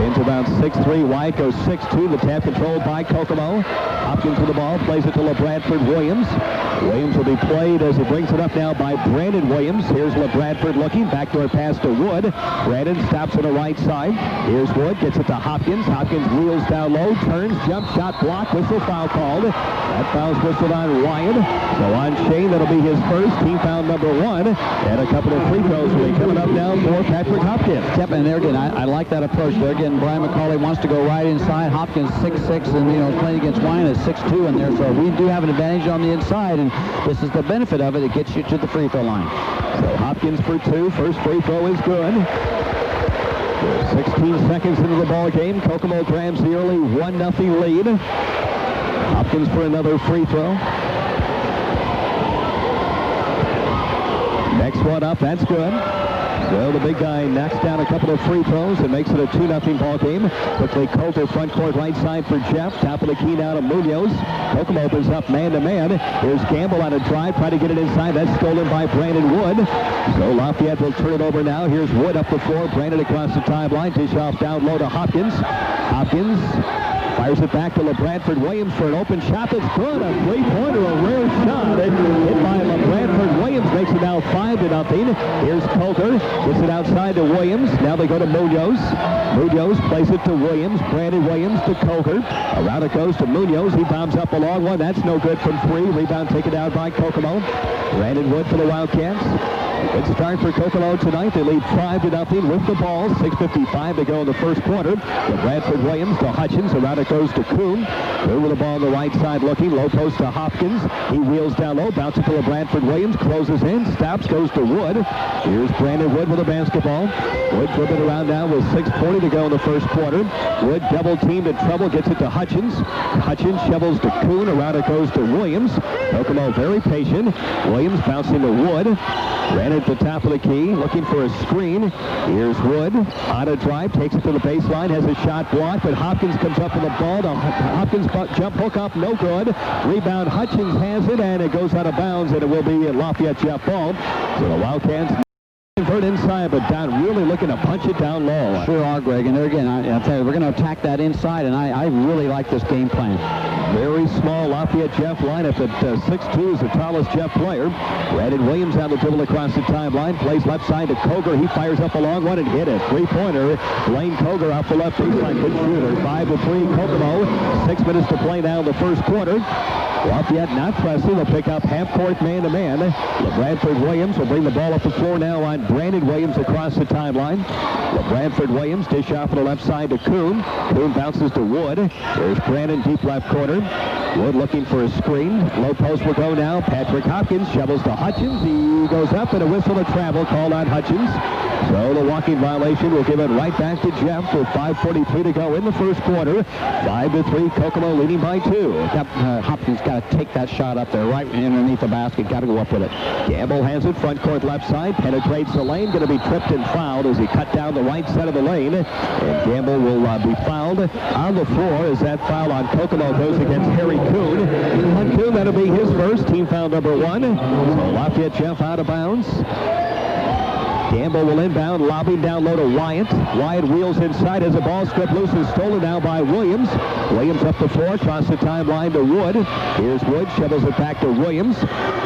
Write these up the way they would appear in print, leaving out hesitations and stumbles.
Pins about 6'3", Wyatt goes 6'2". The tap controlled by Kokomo. Hopkins with the ball, plays it to LeBradford Williams. Williams will be played as he brings it up now by Brandon Williams. Here's LeBradford looking, backdoor pass to Wood. Brandon stops on the right side. Here's Wood, gets it to Hopkins. Hopkins wheels down low, turns, jump shot blocked, whistle foul called. That foul's whistled on Wyatt. So on Shane, that'll be his first, team foul number 1. And a couple of free throws will be coming up now for Patrick Hopkins. Yep, and there again, I like that approach. There again, Brian McCauley wants to go right inside. Hopkins 6'6", and playing against Wyatt is 6'2" in there, so we do have an advantage on the inside, and this is the benefit of it. It gets you to the free throw line. So Hopkins for 2. First free throw is good. 16 seconds into the ball game. Kokomo grabs the early 1-0 lead. Hopkins for another free throw. Next one up, that's good. So the big guy knocks down a couple of free throws and makes it a 2-0 ball game. Quickly, Coulter front court right side for Jeff. Top of the key now to Munoz. Kokomo opens up man-to-man. Here's Gamble on a drive, trying to get it inside. That's stolen by Brandon Wood. So Lafayette will turn it over now. Here's Wood up the floor. Brandon across the timeline. Dish off down low to Hopkins. Hopkins fires it back to LeBradford Williams for an open shot that's good. A three-pointer, a rare shot. Hit by LeBradford Williams, makes it now 5-0. Here's Coulter, gets it outside to Williams. Now they go to Munoz. Munoz plays it to Williams. Brandon Williams to Coulter. Around it goes to Munoz. He bombs up a long one. That's no good from 3. Rebound taken down by Kokomo. Brandon Wood for the Wildcats. Good start for Kokomo tonight. They lead 5-0 with the ball. 6:55 to go in the first quarter. Bradford Williams to Hutchins. Around it goes to Kuhn. Kuhn with the ball on the right side looking. Low post to Hopkins. He wheels down low. Bounces to Bradford Williams. Closes in. Stops. Goes to Wood. Here's Brandon Wood with the basketball. Wood dribbling around now with 6:40 to go in the first quarter. Wood double teamed in trouble. Gets it to Hutchins. Hutchins shovels to Kuhn. Around it goes to Williams. Kokomo very patient. Williams bouncing to Wood. Ran at the top of the key, looking for a screen. Here's Wood on a drive, takes it to the baseline, has a shot blocked, but Hopkins comes up with the ball. The Hopkins jump hook up, no good. Rebound, Hutchins has it, and it goes out of bounds, and it will be a Lafayette Jeff ball. So the Wildcats convert inside, but Don really looking to punch it down low. Sure are, Greg, and there again, I'll tell you, we're going to attack that inside, and I really like this game plan. Very small Lafayette Jeff lineup at 6'2" is the tallest Jeff player. Brandon Williams on the dribble across the timeline. Plays left side to Koger. He fires up a long one and hit it. Three-pointer. Blaine Koger off the left baseline. Good shooter. 5-3 Kokomo. 6 minutes to play now in the first quarter. Lafayette not pressing. They'll pick up half-court man-to-man. Bradford Williams will bring the ball up the floor now on Brandon Williams across the timeline. Bradford Williams dish off on the left side to Kuhn. Kuhn bounces to Wood. There's Brandon deep left corner. Wood looking for a screen. Low post will go now. Patrick Hopkins shovels to Hutchins. He goes up and a whistle to travel called on Hutchins. So the walking violation will give it right back to Jeff with 5:43 to go in the first quarter. 5-3 Kokomo leading by 2. Hopkins got to take that shot up there right underneath the basket. Got to go up with it. Gamble has it front court left side. Penetrates the lane. Going to be tripped and fouled as he cut down the right side of the lane. And Gamble will be fouled on the floor as that foul on Kokomo goes against Harry Kuhn. On Kuhn, that'll be his first. Team foul number 1. So Lafayette Jeff out of bounds. Gamble will inbound, lobbing down low to Wyatt. Wyatt wheels inside as the ball stripped loose and stolen now by Williams. Williams up the floor, across the timeline to Wood. Here's Wood, shovels it back to Williams.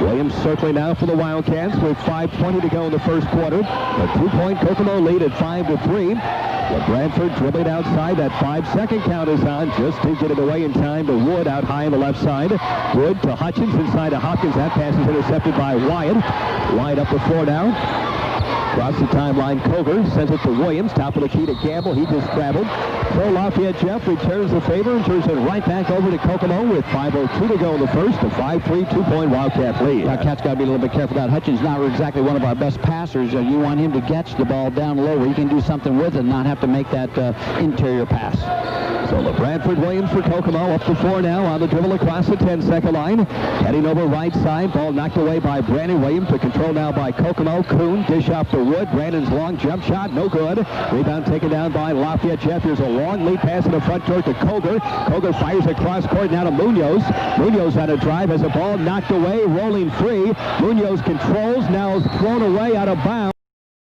Williams circling now for the Wildcats with 5:20 to go in the first quarter. A 2-point Kokomo lead at 5-3. Bradford dribbling outside. That 5-second count is on just to get it away in time to Wood out high on the left side. Wood to Hutchins inside to Hopkins. That pass is intercepted by Wyatt. Wyatt up the floor now. Across the timeline, Koger sends it to Williams. Top of the key to Gamble. He just traveled. So Lafayette Jeff returns the favor and turns it right back over to Kokomo with 5:02 to go in the first. A 5-3 2-point Wildcat lead. Wildcats got to be a little bit careful. That Hutchins not exactly one of our best passers. You want him to catch the ball down low where he can do something with it and not have to make that interior pass. So Bradford Williams for Kokomo up the floor now on the dribble across the 10-second line. Heading over right side. Ball knocked away by Brandon Williams. The control now by Kokomo. Kuhn dish off to Wood. Brandon's long jump shot. No good. Rebound taken down by Lafayette Jeff. Here's a long lead pass in the front court to Koger. Koger fires across court now to Munoz. Munoz on a drive has a ball knocked away. Rolling free. Munoz controls. Now is thrown away out of bounds.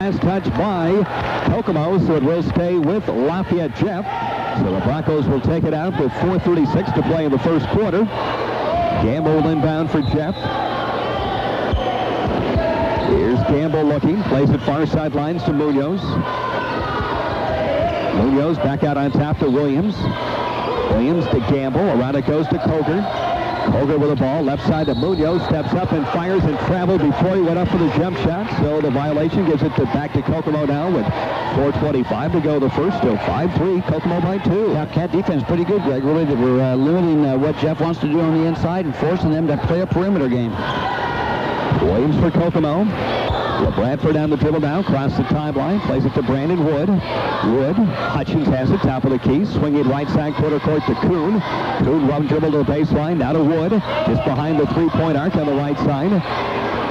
Last touch by Kokomo, so it will stay with Lafayette Jeff. So the Broncos will take it out with 4:36 to play in the first quarter. Gamble inbound for Jeff. Here's Gamble looking, plays it far sidelines to Munoz. Munoz back out on top to Williams. Williams to Gamble, around it goes to Coger. Coger with the ball, left side to Munoz, steps up and fires and traveled before he went up for the jump shot. So the violation gives it back to Kokomo now with 4:25 to go the first. Still 5-3, Kokomo by 2. Yeah, Cat defense pretty good, Greg. Really, they were limiting what Jeff wants to do on the inside and forcing them to play a perimeter game. Williams for Kokomo. Bradford down the dribble now, across the timeline, plays it to Brandon Wood. Wood, Hutchins has it, top of the key, swinging right side quarter court to Kuhn. Kuhn run dribble to the baseline, now to Wood, just behind the three-point arc on the right side.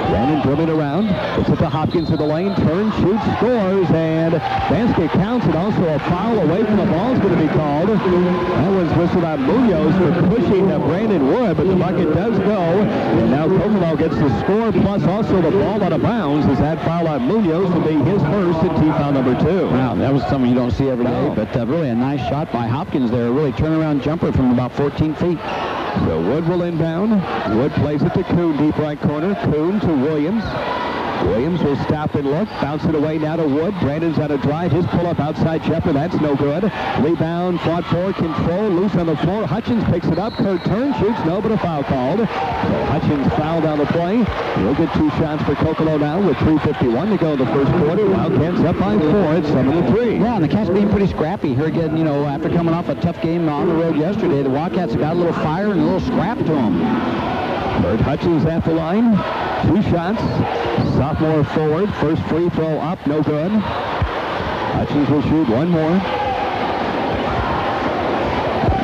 Brandon dribbling around, puts it to Hopkins in the lane, turns, shoots, scores, and basket counts, and also a foul away from the ball is going to be called. That one's whistled on Munoz for pushing Brandon Wood, but the bucket does go, and now Kokomo gets the score, plus also the ball out of bounds, as that foul on Munoz will be his first and team foul number 2. Wow, that was something you don't see every day, but really a nice shot by Hopkins there, a really turnaround jumper from about 14 feet. So Wood will inbound. Wood plays it to Kuhn, deep right corner. Kuhn to Williams. Williams will stop and look. Bounce it away now to Wood. Brandon's on a drive. His pull-up outside Shepard. That's no good. Rebound, fought for, control, loose on the floor. Hutchins picks it up. Kurt turns, shoots, no, but a foul called. So Hutchins fouled on the play. He'll get 2 shots for Kokomo now with 3:51 to go in the first quarter. Wildcats up by 4. It's 7-3. Yeah, and the Cats being pretty scrappy here again, after coming off a tough game on the road yesterday. The Wildcats got a little fire and a little scrap to them. Kurt Hutchins at the line. 2 shots. Sophomore forward. First free throw up. No good. Hutchins will shoot one more.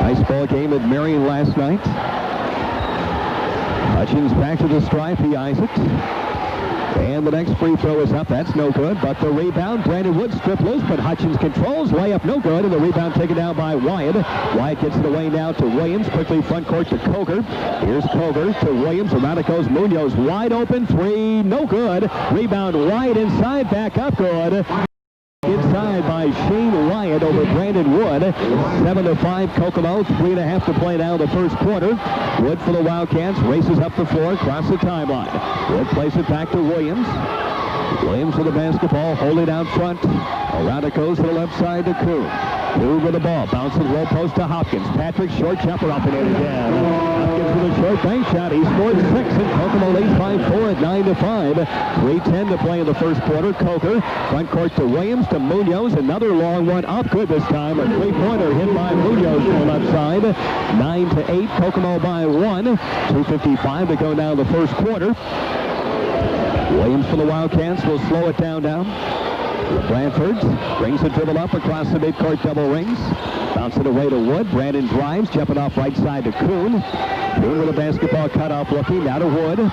Nice ball game at Marion last night. Hutchins back to the stripe. He eyes it. And the next free throw is up. That's no good. But the rebound, Brandon Wood stripped loose, but Hutchins controls. Layup no good. And the rebound taken down by Wyatt. Wyatt gets it away now to Williams. Quickly front court to Coger. Here's Coger to Williams. Around it goes Munoz. Wide open. 3. No good. Rebound Wyatt inside. Back up. Good. Inside by Shane Wyatt over Brandon Wood. 7-5 Kokomo. 3.5 to play now the first quarter. Wood for the Wildcats. Races up the floor. Across the timeline. Wood plays it back to Williams. Williams with the basketball. Holding out front. Around it goes to the left side to Kuhn. Kuhn with the ball. Bounces low post to Hopkins. Patrick short jumper up and in again. Hopkins with a short bank shot. He scored 6 and Kokomo leads by 4 at 9-5. 3:10 to play in the first quarter. Coker front court to Williams to Munoz. Another long one up good this time. A 3-pointer hit by Munoz from the left side. 9-8. Kokomo by 1. 2:55 to go now the first quarter. Williams for the Wildcats will slow it down now. Bradford brings the dribble up across the midcourt double rings. Bounce it away to Wood. Brandon drives, jumping off right side to Kuhn. Kuhn with a basketball cut off looking, now to Wood.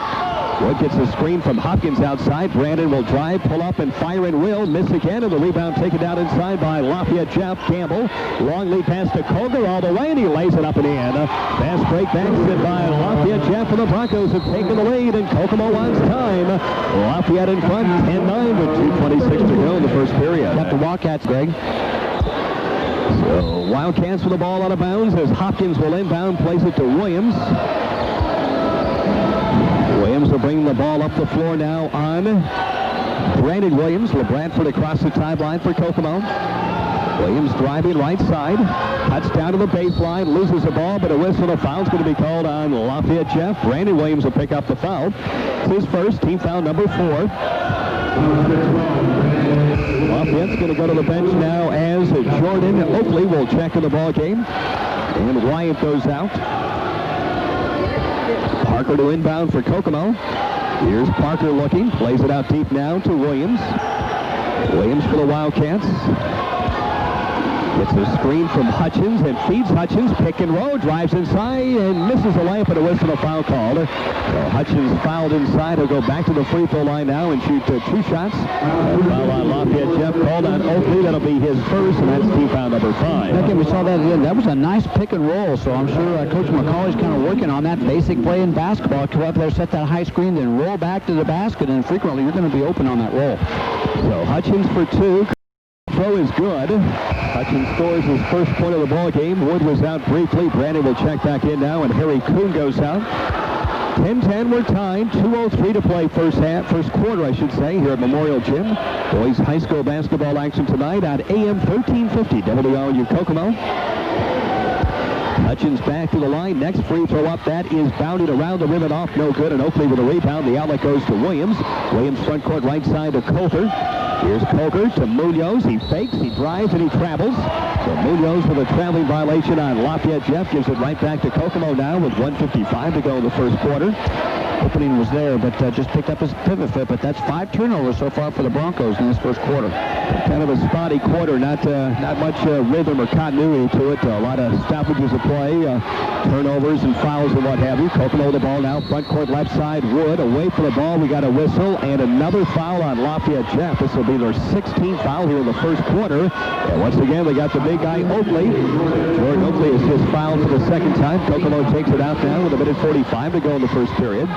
Wood gets a screen from Hopkins outside. Brandon will drive, pull up, and fire and will. Miss again, and the rebound taken down inside by Lafayette Jeff Campbell. Long lead pass to Coger all the way, and he lays it up and in. Fast break backset by Lafayette Jeff, and the Broncos have taken the lead, and Kokomo wants time. Lafayette in front, 10-9 with 2:26 to go in the first period. Got the Wildcats, Greg. So Wildcats with the ball out of bounds as Hopkins will inbound, plays it to Williams. Williams will bring the ball up the floor now on Brandon Williams. LeBradford across the timeline for Kokomo. Williams driving right side. Cuts down to the baseline, loses the ball, but a whistle. A foul is going to be called on Lafayette Jeff. Brandon Williams will pick up the foul. It's his first, team foul number 4. Lafayette's going to go to the bench now as Jordan Oakley will check in the ball game. And Wyatt goes out. Parker to inbound for Kokomo. Here's Parker looking. Plays it out deep now to Williams. Williams for the Wildcats. Gets a screen from Hutchins and feeds Hutchins. Pick and roll. Drives inside and misses a layup and a whistle. A foul called. So Hutchins fouled inside. He'll go back to the free throw line now and shoot 2 shots. Foul on Lafayette Jeff called on Oakley. That'll be his first, and that's team foul number 5. Again, we saw that again. That was a nice pick and roll, so I'm sure Coach McCauley's kind of working on that basic play in basketball. Come up there, set that high screen, then roll back to the basket, and frequently you're going to be open on that roll. So Hutchins for 2. Throw is good. Hutchins scores his first point of the ball game. Wood was out briefly. Brandon will check back in now, and Harry Kuhn goes out. 10-10, we're tied. 2:03 to play first quarter, I should say, here at Memorial Gym. Boys high school basketball action tonight on AM 1350 WLU Kokomo. Hutchins back to the line. Next free throw up. That is bounded around the rim and off. No good. And Oakley with a rebound. The outlet goes to Williams. Williams front court right side to Coulter. Here's Coulter to Munoz. He fakes, he drives, and he travels. So Munoz with a traveling violation on Lafayette. Jeff gives it right back to Kokomo now with 1:55 to go in the first quarter. Opening was there, but just picked up his pivot foot. But that's 5 turnovers so far for the Broncos in this first quarter. Kind of a spotty quarter, not much rhythm or continuity to it. A lot of stoppages of play, turnovers and fouls and what have you. Kokomo the ball now, front court left side. Wood away from the ball. We got a whistle and another foul on Lafayette Jeff. This will be their 16th foul here in the first quarter. And once again, they got the big guy Oakley. Jordan Oakley is just fouled for the second time. Kokomo takes it out now with 1:45 to go in the first period.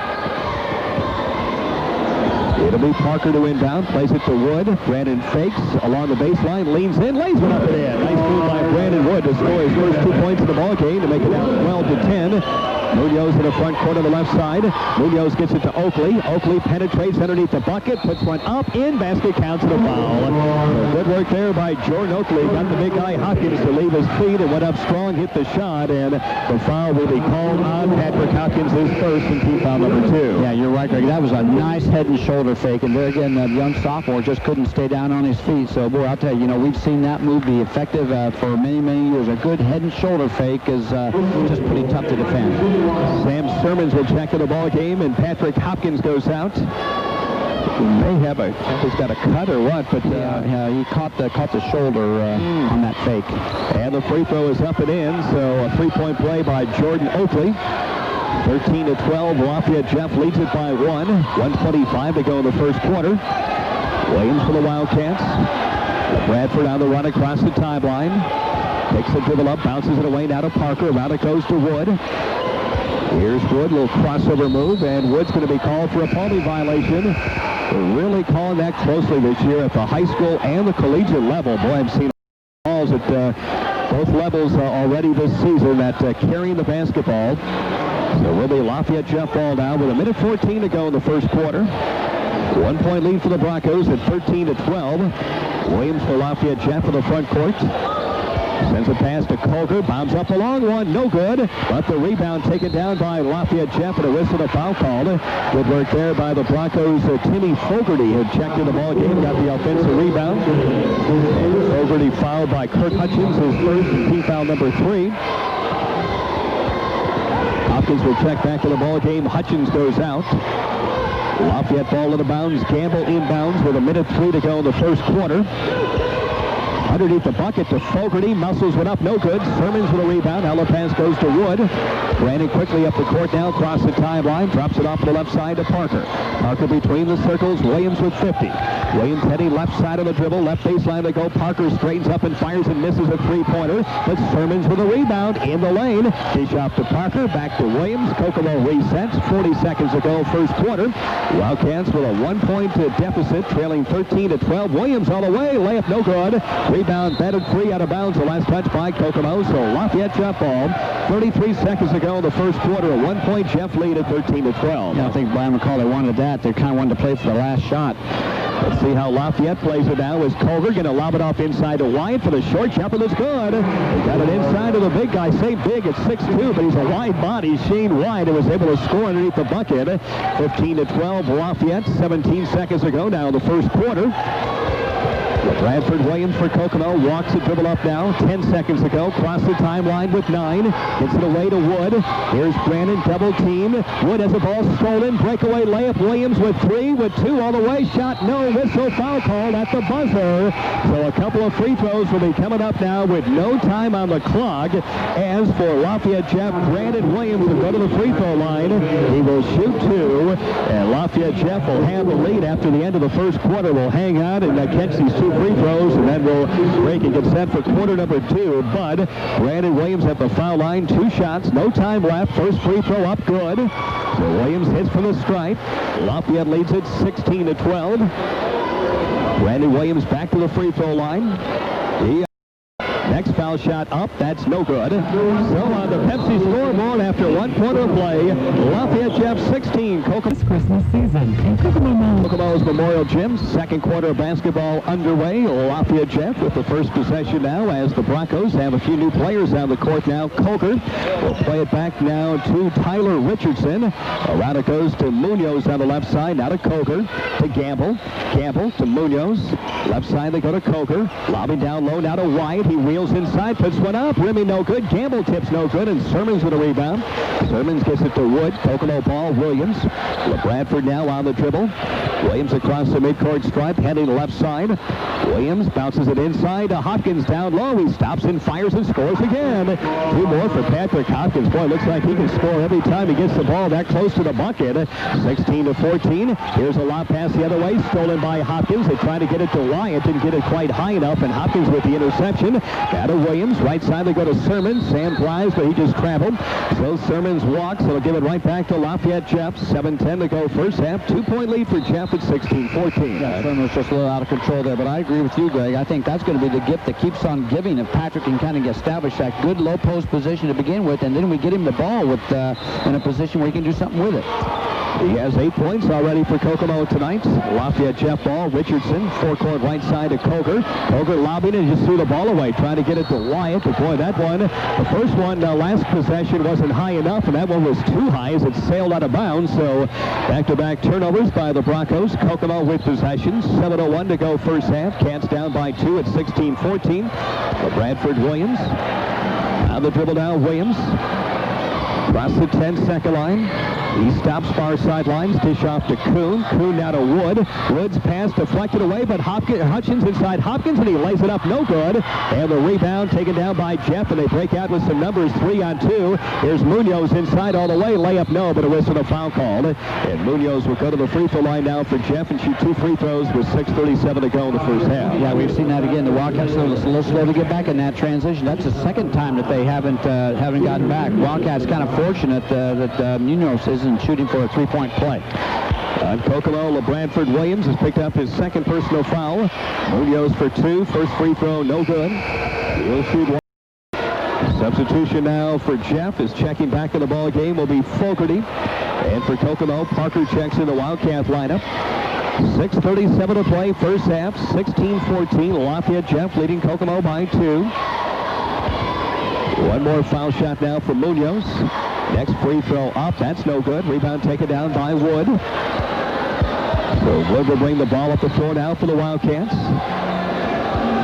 It'll be Parker to inbound, plays it to Wood. Brandon fakes along the baseline, leans in, lays one up and in. Nice move by Brandon Wood to score his first 2 points in the ball game to make it down 12-10. Munoz in the front court on the left side. Munoz gets it to Oakley. Oakley penetrates underneath the bucket, puts one up, in, basket, counts, and a foul. So good work there by Jordan Oakley. Got the big guy Hopkins to leave his feet and went up strong, hit the shot, and the foul will be called on Patrick Hopkins, his first, and team foul number 2. Yeah, you're right, Greg. That was a nice head and shoulder fake, and there again, that young sophomore just couldn't stay down on his feet. So, boy, I'll tell you, we've seen that move be effective for many, many years. A good head and shoulder fake is just pretty tough to defend. Sam Sermons will check in the ball game, and Patrick Hopkins goes out. He may have he's got a cut or what, but yeah, he caught the shoulder on that fake. And the free throw is up and in, so a 3-point play by Jordan Oakley. 13-12, Lafayette Jeff leads it by 1. 1:25 to go in the first quarter. Williams for the Wildcats. Bradford on the run across the timeline. Takes the dribble up, bounces it away now to Parker. Around it goes to Wood. Here's Wood, little crossover move, and Wood's going to be called for a penalty violation. They're really calling that closely this year at the high school and the collegiate level. Boy, I've seen balls at both levels already this season that carrying the basketball. So will be Lafayette Jeff ball down with 1:14 to go in the first quarter. 1-point lead for the Broncos at 13-12. Williams for Lafayette Jeff in the front court. Sends a pass to Coulter, bounds up a long one, no good. But the rebound taken down by Lafayette Jeff and a whistle, a foul called. Good work there by the Broncos. Timmy Fogarty had checked in the ball game, got the offensive rebound. Fogarty fouled by Kirk Hutchins, his first, and team foul number 3. Hopkins will check back to the ball game. Hutchins goes out. Lafayette ball in the bounds. Gamble inbounds with 1:03 to go in the first quarter. Underneath the bucket to Fogarty. Muscles went up, no good. Sermons with a rebound. Now the pass goes to Wood. Brandon quickly up the court now, across the timeline. Drops it off to the left side to Parker. Parker between the circles. Williams with 50. Williams heading left side of the dribble. Left baseline to go. Parker straightens up and fires and misses a three-pointer. But Sermons with a rebound in the lane. Dish off to Parker. Back to Williams. Kokomo resets. 40 seconds to go, first quarter. Wildcats with a 1-point deficit, trailing 13-12. Williams all the way. Layup no good. Rebound batted free out of bounds. The last touch by Kokomo. So Lafayette Jeff ball. 33 seconds to go in the first quarter. A 1-point Jeff lead at 13-12. Yeah, I think Brian McCauley wanted that. They kind of wanted to play for the last shot. Let's see how Lafayette plays it now. Is Culver going to lob it off inside to Wyatt for the short jumper that's good. He got it inside to the big guy. Say big at 6'2", but he's a wide body. Shane Wyatt was able to score underneath the bucket. 15-12 Lafayette. 17 seconds to go now in the first quarter. Bradford Williams for Kokomo. Walks the dribble up now. 10 seconds to go. Cross the timeline with 9. Gets it away to Wood. Here's Brandon, double team. Wood has the ball stolen. Breakaway layup. Williams with 3, with 2 all the way. Shot, no whistle. Foul called at the buzzer. So a couple of free throws will be coming up now with no time on the clock. As for Lafayette Jeff, Brandon Williams will go to the free throw line. He will shoot 2. And Lafayette Jeff will have the lead after the end of the first quarter. Will hang out and catch these 2 free throws, and then we'll break and get set for quarter number 2. But Brandon Williams at the foul line. 2 shots, no time left. First free throw up, good. So Williams hits from the stripe. Lafayette leads it 16-12. Brandon Williams back to the free throw line. Next foul shot up. That's no good. So on the Pepsi scoreboard after 1 quarter of play, Lafayette Jeff 16. This Christmas season in Kokomo Mall. Kokomo's Memorial Gym. Second quarter of basketball underway. Lafayette Jeff with the first possession now as the Broncos have a few new players on the court now. Coker will play it back now to Tyler Richardson. Around it goes to Munoz on the left side. Now to Coker. To Gamble. Gamble to Munoz. Left side they go to Coker. Lobbing down low now to Wyatt. He wheels inside, puts one up. Rimmy no good. Gamble tips no good, and Sermons with a rebound. Sermons gets it to Wood. Kokomo ball. Williams. LeBradford now on the dribble. Williams across the midcourt stripe, heading left side. Williams bounces it inside to Hopkins down low. He stops and fires and scores again. 2 more for Patrick Hopkins. Boy, looks like he can score every time he gets the ball that close to the bucket. 16-14. Here's a lob pass the other way, stolen by Hopkins. They try to get it to Wyatt, didn't get it quite high enough, and Hopkins with the interception. Now to Williams. Right side they go to Sermons. Sam drives, but he just traveled. So Sermons walks. It'll give it right back to Lafayette Jeff. 7:10 to go first half. 2-point lead for Jeff at 16-14. Yeah, Sermons just a little out of control there, but I agree with you, Greg. I think that's going to be the gift that keeps on giving if Patrick can kind of establish that good low post position to begin with, and then we get him the ball with in a position where he can do something with it. He has 8 points already for Kokomo tonight. Lafayette Jeff ball. Richardson, forecourt right side to Coker. Coker lobbing and just threw the ball away, trying to get it to Wyatt. But boy, that one, the first one, last possession wasn't high enough, and that one was too high as it sailed out of bounds. So back-to-back turnovers by the Broncos. Kokomo with possession. 7:01 to go first half. Cats down by 2 at 16-14. Bradford Williams. On the dribble now, Williams. Across the 10-second line. He stops far sidelines. Dish off to Kuhn. Kuhn now to Wood. Wood's pass deflected away, but Hutchins inside Hopkins, and he lays it up no good. And the rebound taken down by Jeff, and they break out with some numbers 3-on-2. Here's Munoz inside all the way. Layup no, but a whistle and a foul called. And Munoz will go to the free throw line now for Jeff and shoot 2 free throws with 6:37 to go in the first half. Yeah, we've seen that again. The Wildcats are a little slow to get back in that transition. That's the second time that they haven't gotten back. Wildcats kind of fortunate that Munoz isn't shooting for a 3-point play. On Kokomo, LeBradford Williams has picked up his second personal foul. Munoz for 2. First free throw, no good. He'll shoot 1. Substitution now for Jeff is checking back in the ball game will be Fogarty. And for Kokomo, Parker checks in the Wildcat lineup. 6:37 to play, first half, 16-14. Lafayette Jeff leading Kokomo by 2. One more foul shot now for Munoz. Next free throw up. That's no good. Rebound taken down by Wood. So Wood will bring the ball up the floor now for the Wildcats.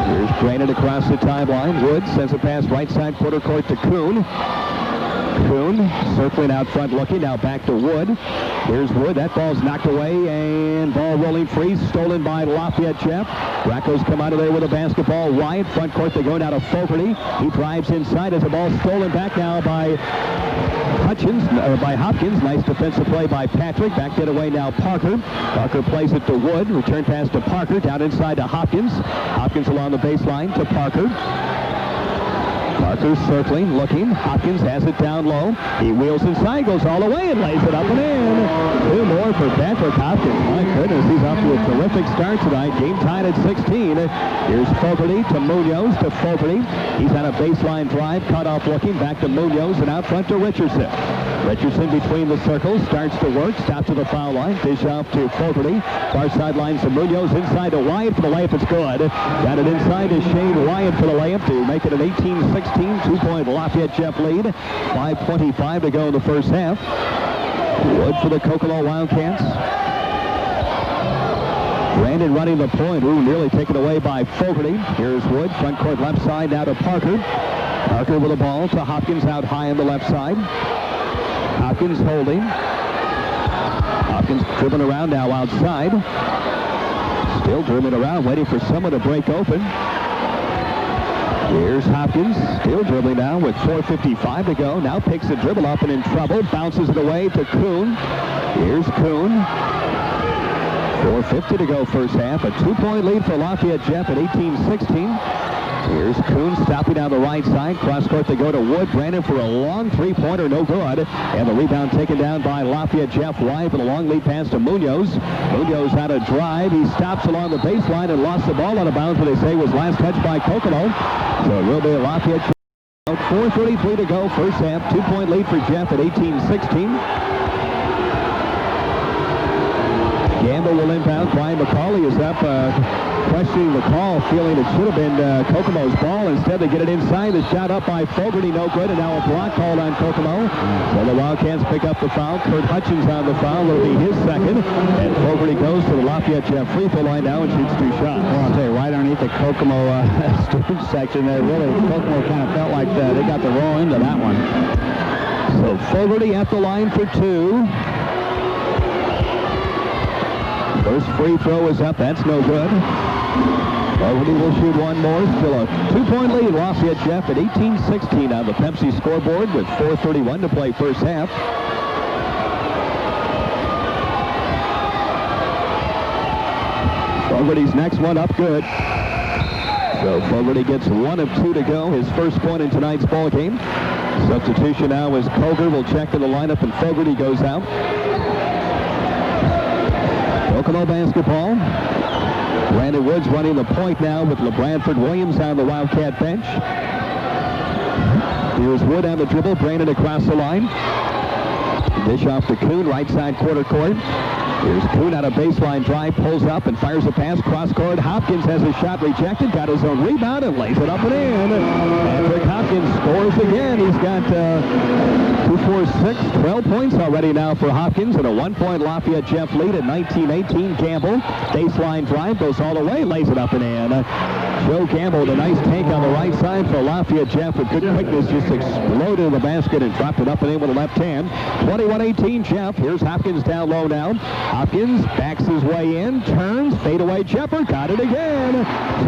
Here's Brandon across the timeline. Wood sends a pass right side quarter court to Kuhn. Kuhn circling out front looking. Now back to Wood. Here's Wood. That ball's knocked away and ball rolling free. Stolen by Lafayette Jeff. Broncos come out of there with a basketball. Wyatt front court. They go now to Fogarty. He drives inside as the ball stolen back now by Hopkins. Nice defensive play by Patrick. Back that away now Parker. Parker plays it to Wood. Return pass to Parker. Down inside to Hopkins. Hopkins along the baseline to Parker. Parker circling, looking. Hopkins has it down low. He wheels inside, goes all the way, and lays it up and in. 2 more for Patrick Hopkins. My goodness, he's off to a terrific start tonight. Game tied at 16. Here's Fogarty to Munoz to Fogarty. He's on a baseline drive, cut off looking, back to Munoz, and out front to Richardson. Richardson between the circles, starts to work, stops to the foul line, dish off to Fogarty. Far sideline to Munoz, inside to Wyatt for the layup, it's good. Got it inside to Shane Wyatt for the layup to make it an 18-16, 2-point Lafayette Jeff lead. 5:25 to go in the first half. Wood for the Kokomo Wildcats. Brandon running the point. Ooh, nearly taken away by Fogarty. Here's Wood, front court left side, now to Parker. Parker with the ball to Hopkins out high on the left side. Hopkins holding. Hopkins dribbling around now outside. Still dribbling around, waiting for someone to break open. Here's Hopkins, still dribbling now with 4:55 to go. Now picks the dribble up and in trouble. Bounces it away to Kuhn. Here's Kuhn. 4:50 to go first half. A 2-point lead for Lafayette Jeff at 18-16. Here's Kuhn stopping down the right side. Cross court they go to Wood. Brandon for a long three-pointer, no good. And the rebound taken down by Lafayette. Jeff Wyatt with a long lead pass to Munoz. Munoz had a drive. He stops along the baseline and lost the ball out of bounds, but they say was last touched by Kokomo. So it will be a Lafayette. 4:33 to go, first half. 2-point lead for Jeff at 18-16. Gamble will inbound. Brian McCauley is up, questioning the call, feeling it should have been Kokomo's ball. Instead, they get it inside. The shot up by Fogarty, no good, and now a block called on Kokomo. So the Wildcats pick up the foul. Kurt Hutchins on the foul. It'll be his second. And Fogarty goes to the Lafayette Jeff free throw line now and shoots 2 shots. Well, I'll tell you, right underneath the Kokomo student section there, really, Kokomo kind of felt like they got the raw end of that one. So Fogarty at the line for 2. First free throw is up. That's no good. Fogarty will shoot one more. Still a 2-point lead. Lafayette Jeff at 18-16 on the Pepsi scoreboard with 4:31 to play first half. Fogarty's next one up good. So Fogarty gets 1 of 2 to go. His first point in tonight's ball game. Substitution now is Koger will check in the lineup and Fogarty goes out. Kokomo basketball. Brandon Woods running the point now with LeBradford Williams on the Wildcat bench. Here's Wood on the dribble. Brandon across the line. Dish off to Kuhn, right side quarter court. Here's Kuhn on a baseline drive, pulls up and fires a pass cross court. Hopkins has a shot rejected, got his own rebound and lays it up and in. Patrick Hopkins scores again. He's got 2, 4, 6, 12 points already now for Hopkins, and a 1-point Lafayette Jeff lead at 19-18. Gamble, baseline drive, goes all the way, lays it up and in. Joe Gamble with a nice take on the right side for Lafayette Jeff with good quickness, just exploded in the basket and dropped it up and in with the left hand. 21-18 Jeff. Here's Hopkins down low now. Hopkins backs his way in, turns, fadeaway jumper, got it again.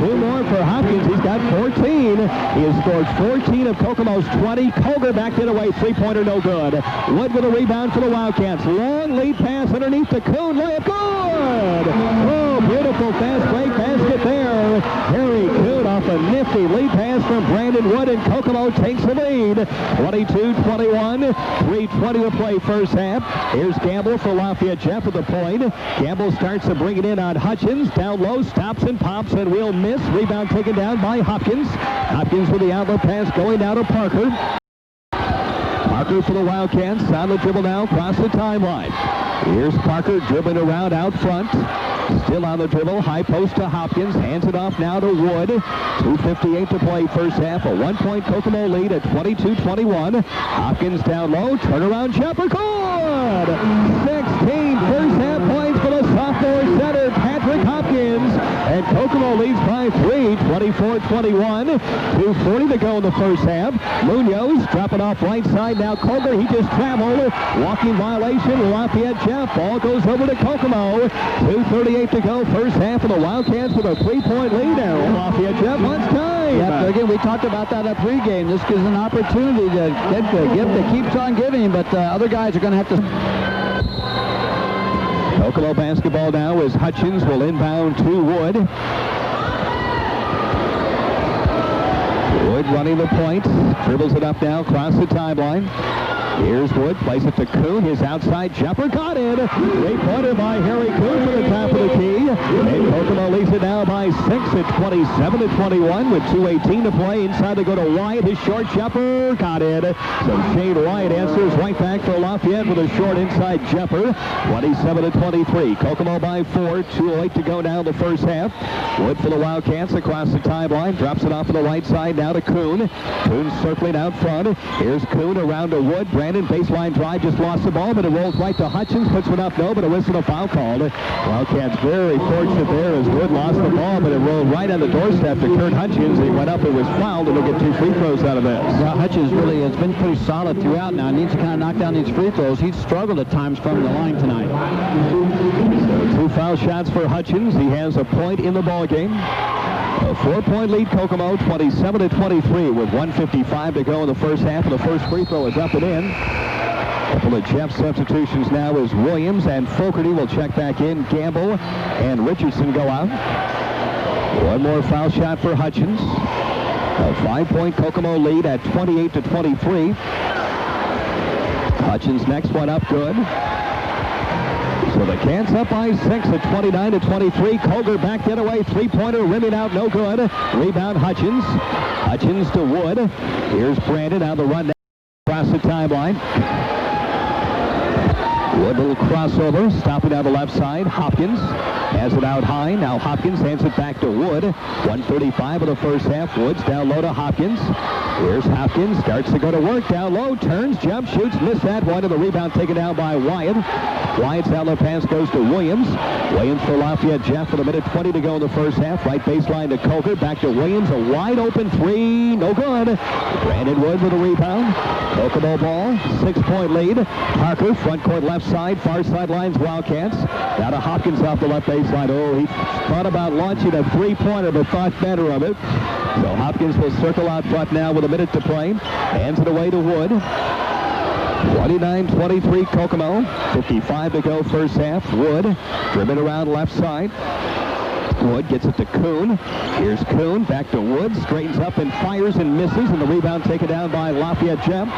2 more for Hopkins. He's got 14. He has scored 14 of Kokomo's 20. Koger backed it away, three-pointer, no good. Wood with a rebound for the Wildcats. Long lead pass underneath the Kuhn, layup, good! Oh, beautiful fast break basket there. Harry Kuhn off a nifty lead pass from Brandon Wood, and Kokomo takes the lead. 22-21, 3:20 to play first half. Here's Gamble for Lafayette Jeff with the point. Gamble starts to bring it in on Hutchins. Down low, stops and pops and will miss. Rebound taken down by Hopkins. Hopkins with the outlet pass going down to Parker. Parker for the Wildcats. On the dribble now, across the timeline. Here's Parker dribbling around out front. Still on the dribble, high post to Hopkins. Hands it off now to Wood. 2:58 to play first half. A 1-point Kokomo lead at 22-21. Hopkins down low, turnaround jumper, good! 16 first half points for the sophomore center, Patrick Hopkins. And Kokomo leads by 3, 24-21. 2:40 to go in the first half. Munoz dropping off right side now. Koger, he just traveled. Walking violation, Lafayette Jeff. Ball goes over to Kokomo. 2:38 to go, first half of the Wildcats with a 3-point lead now. Lafayette Jeff wants time. Yep, again, we talked about that at pregame. This gives an opportunity to get the gift that keeps on giving, but other guys are going to have to... Kokomo basketball now as Hutchins will inbound to Wood. Wood running the point. Dribbles it up now, across the timeline. Here's Wood, plays it to Kuhn. His outside jumper got in. 3-pointer by Harry Kuhn to the top of the key. And Kokomo leads it now by 6 at 27-21 with 2:18 to play. Inside they go to Wyatt. His short jumper got in. So Shane Wyatt answers right back for Lafayette with a short inside jumper. 27-23. Kokomo by 4. 2:08 to go now in the first half. Wood for the Wildcats across the timeline. Drops it off to the right side now to Kuhn. Kuhn circling out front. Here's Kuhn around to Wood. Brandon baseline drive, just lost the ball, but it rolls right to Hutchins. Puts one up, no, but a whistle, a foul called. Wildcats very fortunate there as Wood lost the ball, but it rolled right on the doorstep to Kurt Hutchins. He went up and was fouled, and he'll get 2 free throws out of this. Well, Hutchins really has been pretty solid throughout now. He needs to kind of knock down these free throws. He's struggled at times from the line tonight. So 2 foul shots for Hutchins. He has a point in the ball game. A 4-point lead, Kokomo, 27-23 with 1:55 to go in the first half, and the first free throw is up and in. A couple of Jeff substitutions now as Williams and Fogarty will check back in. Gamble and Richardson go out. One more foul shot for Hutchins. A 5-point Kokomo lead at 28-23. Hutchins next one up good. So the Cats up by 6 at 29-23. Koger back the other way. Three-pointer rimming out, no good. Rebound Hutchins. Hutchins to Wood. Here's Brandon on the run across the timeline. Wood, little crossover, stopping on the left side. Hopkins has it out high. Now Hopkins hands it back to Wood. 1:35 of the first half. Woods down low to Hopkins. Here's Hopkins, starts to go to work, down low, turns, jumps, shoots, missed that one, and the rebound taken down by Wyatt. Wyatt's outlet pass goes to Williams. Williams for Lafayette Jeff with 1:20 to go in the first half. Right baseline to Koger, back to Williams, a wide open three, no good. Brandon Wood with a rebound. Kokomo ball, 6-point lead. Parker, front court left side, far sidelines, Wildcats. Now to Hopkins off the left baseline. Oh, he thought about launching a three-pointer, but thought better of it. So Hopkins will circle out front now with a minute to play. Hands it away to Wood. 29-23 Kokomo. 55 to go first half. Wood dribbling around left side. Wood gets it to Kuhn. Here's Kuhn, back to Wood, straightens up and fires and misses, and the rebound taken down by Lafayette Jeff.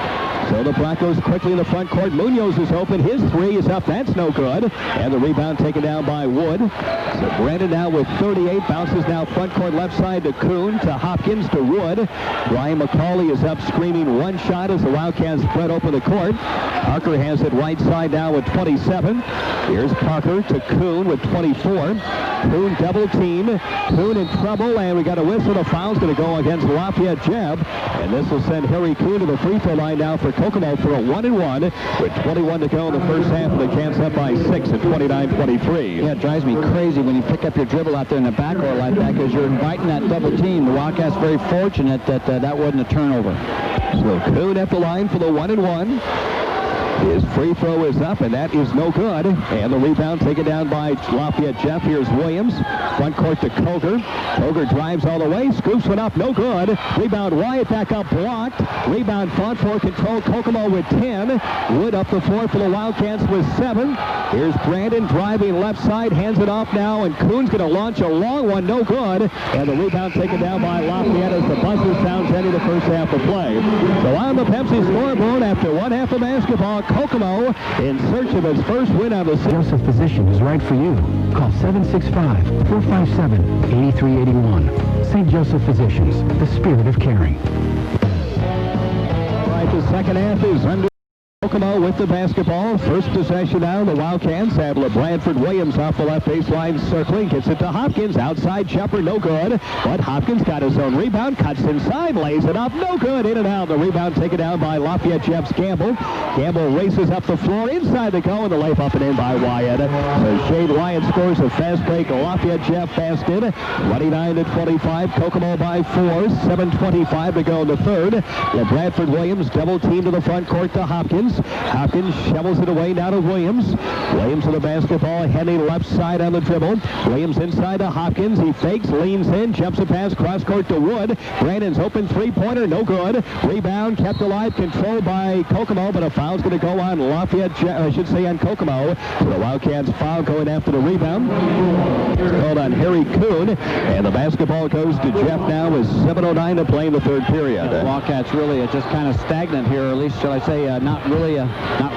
So the Broncos quickly in the front court. Munoz is open. His three is up. That's no good. And the rebound taken down by Wood. So Brandon now with 38. Bounces now front court left side to Kuhn, to Hopkins, to Wood. Brian McCauley is up screaming one shot as the Wildcats spread open the court. Parker has it right side now with 27. Here's Parker to Kuhn with 24. Kuhn double team. Kuhn in trouble, and we got a whistle. The foul's going to go against Lafayette Jeb. And this will send Harry Kuhn to the free throw line now for Kokomo for a 1-1 with 21 to go in the first half. The Cats up by 6 at 29-23. Yeah, it drives me crazy when you pick up your dribble out there in the backcourt like that because you're inviting that double team. The Wildcats very fortunate that that wasn't a turnover. So Kuhn at the line for the 1-1. His free throw is up, and that is no good. And the rebound taken down by Lafayette Jeff. Here's Williams. Front court to Koger. Koger drives all the way. Scoops one up. No good. Rebound Wyatt back up. Blocked. Rebound fought for control. Kokomo with 10. Wood up the floor for the Wildcats with 7. Here's Brandon driving left side. Hands it off now, and Kuhn's going to launch a long one. No good. And the rebound taken down by Lafayette as the buzzer sounds ending the first half of play. So on the Pepsi scoreboard after one half of basketball, Kokomo in search of its first win on the season. Joseph Physician is right for you. Call 765-457-8381. St. Joseph Physicians, the spirit of caring. All right, the second half is under. Kokomo with the basketball. First possession now. The Wildcats have LeBradford Williams off the left baseline circling. Gets it to Hopkins. Outside jumper, no good. But Hopkins got his own rebound. Cuts inside, lays it up. No good. In and out. The rebound taken down by Lafayette Jeff's Campbell. Campbell races up the floor. Inside the go, and the layup up and in by Wyatt. So Shade Wyatt scores a fast break. Lafayette Jeff basket. 29-25. Kokomo by 4. 7:25 to go in the third. LeBradford Williams double team to the front court to Hopkins. Hopkins shovels it away now to Williams. Williams with the basketball, heading left side on the dribble. Williams inside to Hopkins. He fakes, leans in, jumps a pass, cross court to Wood. Brandon's open three-pointer, no good. Rebound kept alive, controlled by Kokomo, but a foul's going to go on Lafayette, I should say on Kokomo. So the Wildcats foul going after the rebound. It's called on Harry Kuhn, and the basketball goes to Jeff now with 7:09 to play in the third period. The Wildcats really are just kind of stagnant here, or at least shall I say not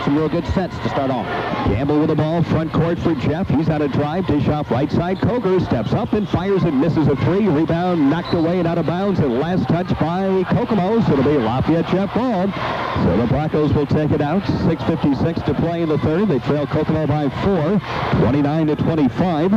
some real good sets to start off. Campbell with the ball, front court for Jeff. He's on a drive, dish off right side. Koger steps up and fires and misses a three. Rebound knocked away and out of bounds, and last touch by Kokomo. So it'll be Lafayette Jeff ball. So the Broncos will take it out. 6:56 to play in the third. They trail Kokomo by 4, 29-25.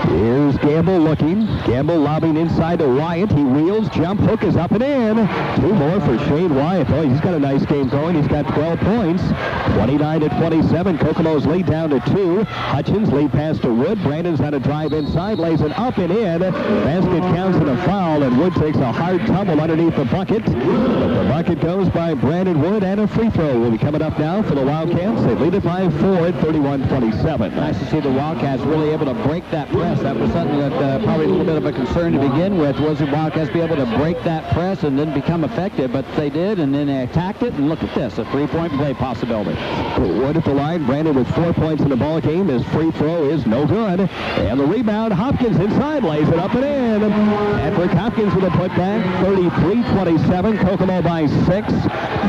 Here's Gamble looking. Gamble lobbing inside to Wyatt. He wheels, jump, hook is up and in. 2 more for Shane Wyatt. Oh, he's got a nice game going. He's got 12 points. 29-27. Kokomo's lead down to 2. Hutchins lead pass to Wood. Brandon's on a drive inside, lays it up and in. Basket counts in a foul, and Wood takes a hard tumble underneath the bucket. But the bucket goes by Brandon Wood, and a free throw will be coming up now for the Wildcats. They lead it by 4 at 31-27. Nice to see the Wildcats really able to break that press. That was something that probably a little bit of a concern to begin with. Was the Wildcats be able to break that press and then become effective? But they did, and then they attacked it. And look at this, a three-point play possibility. Wood at the line. Brandon with 4 points in the ball game. His free throw is no good. And the rebound, Hopkins inside, lays it up and in. Patrick Hopkins with a putback, 33-27. Kokomo by 6.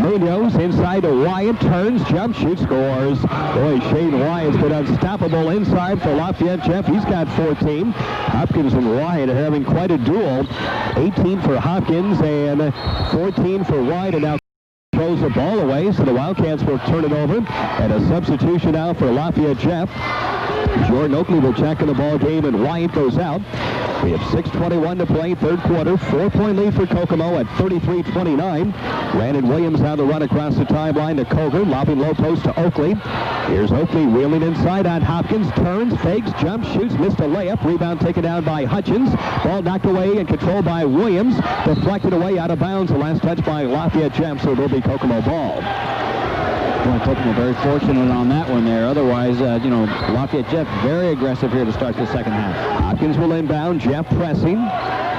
Munoz inside to Wyatt, turns, jump, shoots, scores. Boy, Shane Wyatt's been unstoppable inside for Lafayette. Jeff, he's got 14. Hopkins and Wyatt are having quite a duel. 18 for Hopkins and 14 for Wyatt, and now throws the ball away, so the Wildcats will turn it over. And a substitution now for Lafayette. Jeff, Jordan Oakley will check in the ball game, and Wyatt goes out. We have 6:21 to play, third quarter. 4-point lead for Kokomo at 33-29. Brandon Williams on the run across the timeline to Koger, lobbing low post to Oakley. Here's Oakley wheeling inside on Hopkins, turns, fakes, jumps, shoots, missed a layup. Rebound taken down by Hutchins. Ball knocked away and controlled by Williams. Deflected away out of bounds. The last touch by Lafayette Jeff, so it'll be Kokomo ball. Well, Kokomo very fortunate on that one there. Otherwise, Lafayette Jeff very aggressive here to start the second half. Hopkins will inbound. Jeff pressing.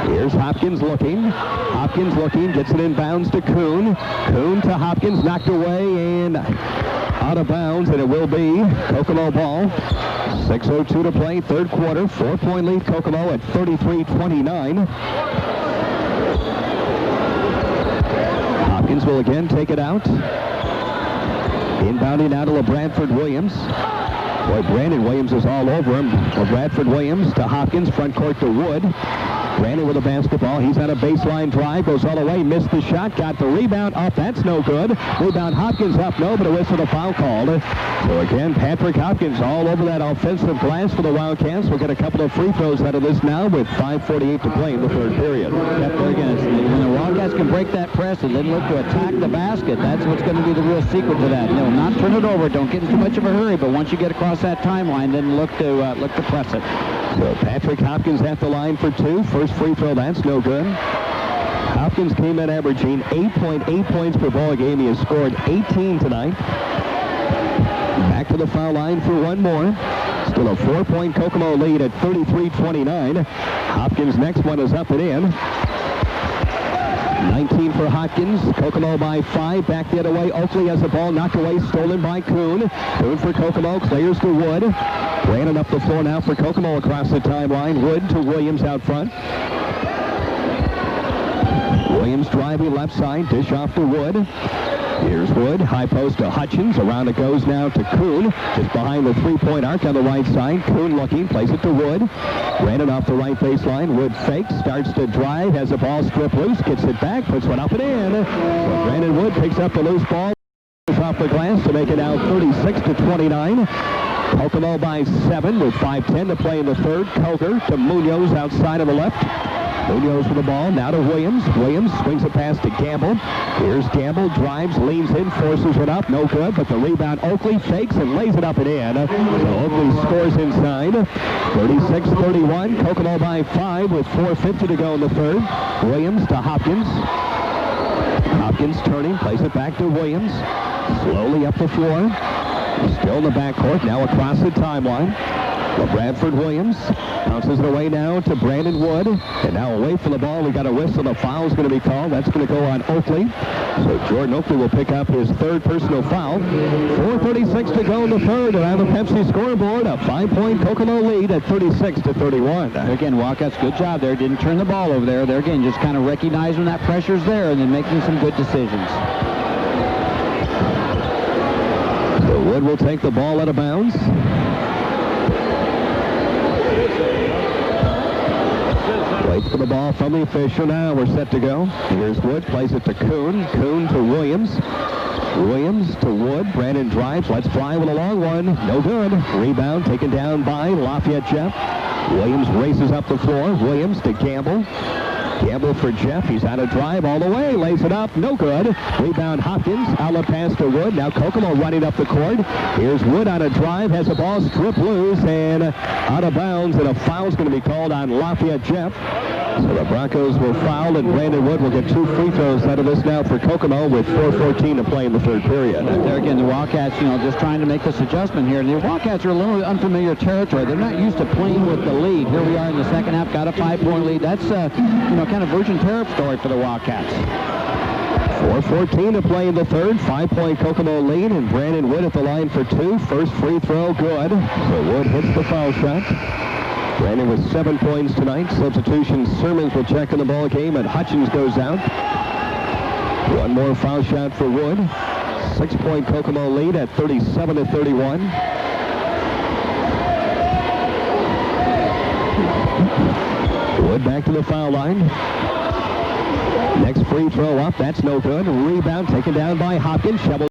Here's Hopkins looking. Hopkins looking. Gets it inbounds to Kuhn. Kuhn to Hopkins. Knocked away and out of bounds. And it will be Kokomo ball. 6:02 to play. Third quarter. 4-point lead Kokomo at 33-29. Hopkins will again take it out. Inbounding out to LeBradford Williams. Boy, Brandon Williams is all over him. LeBradford Williams to Hopkins, front court to Wood. Brandon with a basketball. He's on a baseline drive, goes all the way, missed the shot, got the rebound up. That's no good. Rebound Hopkins up, no, but a whistle to foul called. So again, Patrick Hopkins all over that offensive glass for the Wildcats. We'll get a couple of free throws out of this now with 5:48 to play in the third period. Yep, there again, when the Wildcats can break that press and then look to attack the basket, that's what's going to be the real secret to that. Not turn it over, don't get in too much of a hurry, but once you get across that timeline, then look to press it. So Patrick Hopkins at the line for 2. First free throw, that's no good. Hopkins came in averaging 8.8 points per ball game. He has scored 18 tonight. Back to the foul line for one more. Still a 4-point Kokomo lead at 33-29. Hopkins' next one is up and in. 19 for Hopkins. Kokomo by 5. Back the other way. Oakley has the ball knocked away, stolen by Kuhn. Kuhn for Kokomo. Clears to Wood. Brandon up the floor now for Kokomo across the timeline. Wood to Williams out front. Williams driving left side. Dish off to Wood. Here's Wood. High post to Hutchins. Around it goes now to Kuhn. Just behind the three-point arc on the right side. Kuhn looking. Plays it to Wood. Brandon off the right baseline. Wood fakes. Starts to drive. Has the ball stripped loose. Gets it back. Puts one up and in. So Brandon Wood picks up the loose ball. Off the glass to make it now 36-29. Kokomo by 7 with 5:10 to play in the third. Koger to Munoz outside of the left. Munoz with the ball, now to Williams. Williams swings it past to Gamble. Here's Gamble, drives, leans in, forces it up, no good, but the rebound, Oakley fakes and lays it up and in. So Oakley scores inside. 36-31, Kokomo by 5 with 4:50 to go in the third. Williams to Hopkins. Hopkins turning, plays it back to Williams. Slowly up the floor. Still in the backcourt, now across the timeline. LeBradford Williams bounces it away now to Brandon Wood. And now away from the ball, we got a whistle. The foul is going to be called. That's going to go on Oakley. So Jordan Oakley will pick up his third personal foul. 4:36 to go in the third. And on the Pepsi scoreboard, a 5-point Kokomo lead at 36-31. Again, Wildcats, good job there. Didn't turn the ball over there. They're, again, just kind of recognizing that pressure's there and then making some good decisions. So Wood will take the ball out of bounds. Wait for the ball from the official now. We're set to go. Here's Wood, plays it to Kuhn. Kuhn to Williams. Williams to Wood. Brandon drives. Let's fly with a long one. No good. Rebound taken down by Lafayette Jeff. Williams races up the floor. Williams to Gamble. Gamble for Jeff. He's on a drive all the way. Lays it up. No good. Rebound Hopkins. Outlet pass to Wood. Now Kokomo running up the court. Here's Wood on a drive. Has the ball stripped loose and out of bounds. And a foul's going to be called on Lafayette Jeff. So the Broncos will foul, and Brandon Wood will get 2 free throws out of this now for Kokomo with 4:14 to play in the third period. There again, the Wildcats, just trying to make this adjustment here. The Wildcats are a little unfamiliar territory. They're not used to playing with the lead. Here we are in the second half, got a 5-point lead. That's, kind of virgin territory for the Wildcats. 4:14 to play in the third. 5-point Kokomo lead, and Brandon Wood at the line for 2. First free throw, good. So Wood hits the foul shot. Brandon with 7 points tonight. Substitution, Sermons will check in the ball game, and Hutchins goes out. One more foul shot for Wood. 6-point Kokomo lead at 37-31. Wood back to the foul line. Next free throw up. That's no good. Rebound taken down by Hopkins. Shovel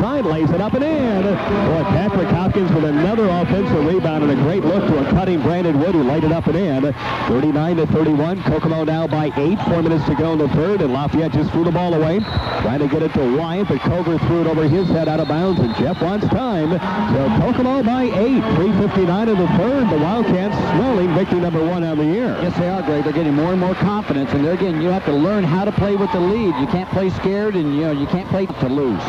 side, lays it up and in. Boy, Patrick Hopkins with another offensive rebound and a great look to a cutting Brandon Wood, who laid it up and in. 39-31. Kokomo now by 8. 4 minutes to go in the third, and Lafayette just threw the ball away. Trying to get it to Wyatt, but Koger threw it over his head out of bounds, and Jeff wants time. So Kokomo by 8. 3:59 in the third. The Wildcats swelling victory number 1 on the year. Yes, they are, Greg. They're getting more and more confidence, and there again, you have to learn how to play with the lead. You can't play scared, and you can't play to lose.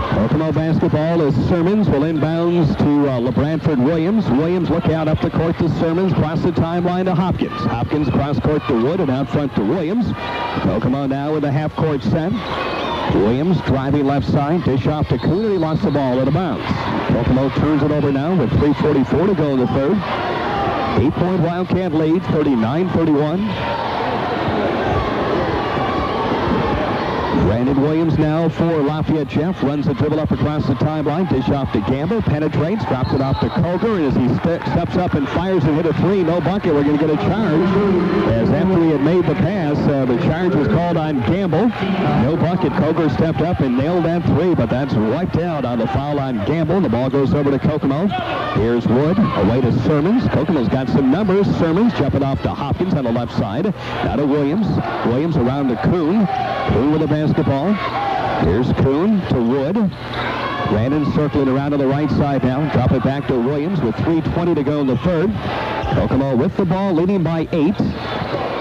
Kokomo basketball as Sermons will inbounds to LeBranford Williams. Williams look out up the court to Sermons, cross the timeline to Hopkins. Hopkins cross court to Wood and out front to Williams. Kokomo now with a half-court set. Williams driving left side, dish off to Kuhn, and he lost the ball out of bounds. Kokomo turns it over now with 3:44 to go in the third. 8-point Wildcat lead, 39-31. Brandon Williams now for Lafayette Jeff. Runs the dribble up across the timeline. Dish off to Gamble. Penetrates. Drops it off to Koger. And as he steps up and fires and hit a 3, no bucket. We're going to get a charge. As after he had made the pass, the charge was called on Gamble. No bucket. Koger stepped up and nailed that 3, but that's wiped out on the foul on Gamble. The ball goes over to Kokomo. Here's Wood. Away to Sermons. Kokomo's got some numbers. Sermons jumping off to Hopkins on the left side. Now to Williams. Williams around to Kuhn. Kuhn with the basketball. Here's Kuhn to Wood. Brandon circling around to the right side now. Drop it back to Williams with 3:20 to go in the third. Kokomo with the ball, leading by 8.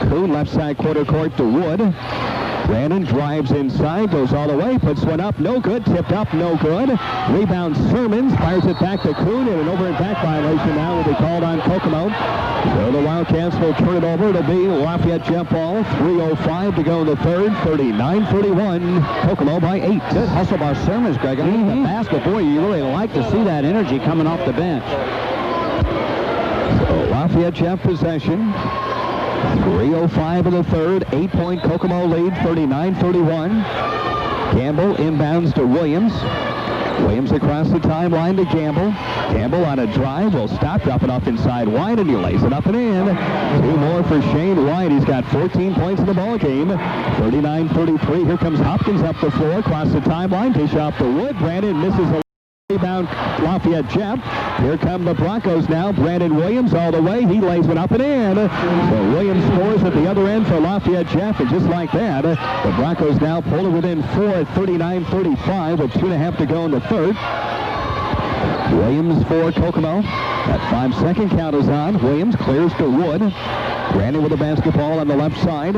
Kuhn left side quarter court to Wood. Brandon drives inside, goes all the way, puts one up, no good, tipped up, no good. Rebound Sermons, fires it back to Kuhn, and an over and back violation now will be called on Kokomo. So the Wildcats will turn it over. It'll be Lafayette Jeff ball. 3:05 to go in the third. 39-31. Kokomo by 8. Good hustle by Sermons, Greg. I mean, the basket, boy, you really like to see that energy coming off the bench. So Lafayette Jeff possession. 3:05 in the third. 8-point Kokomo lead. 39-31. Gamble inbounds to Williams. Williams across the timeline to Gamble. Gamble on a drive will stop, drop it off inside White, and he lays it up and in. 2 more for Shane White. He's got 14 points in the ball game. 39-33. Here comes Hopkins up the floor, across the timeline, dish off to Wood. Brandon misses a rebound. Lafayette Jeff. Here come the Broncos now. Brandon Williams all the way. He lays one up and in. So Williams scores at the other end for Lafayette Jeff, and just like that, the Broncos now pull it within 4 at 39-35 with 2.5 to go in the third. Williams for Kokomo. That 5-second count is on. Williams clears to Wood. Brandon with the basketball on the left side.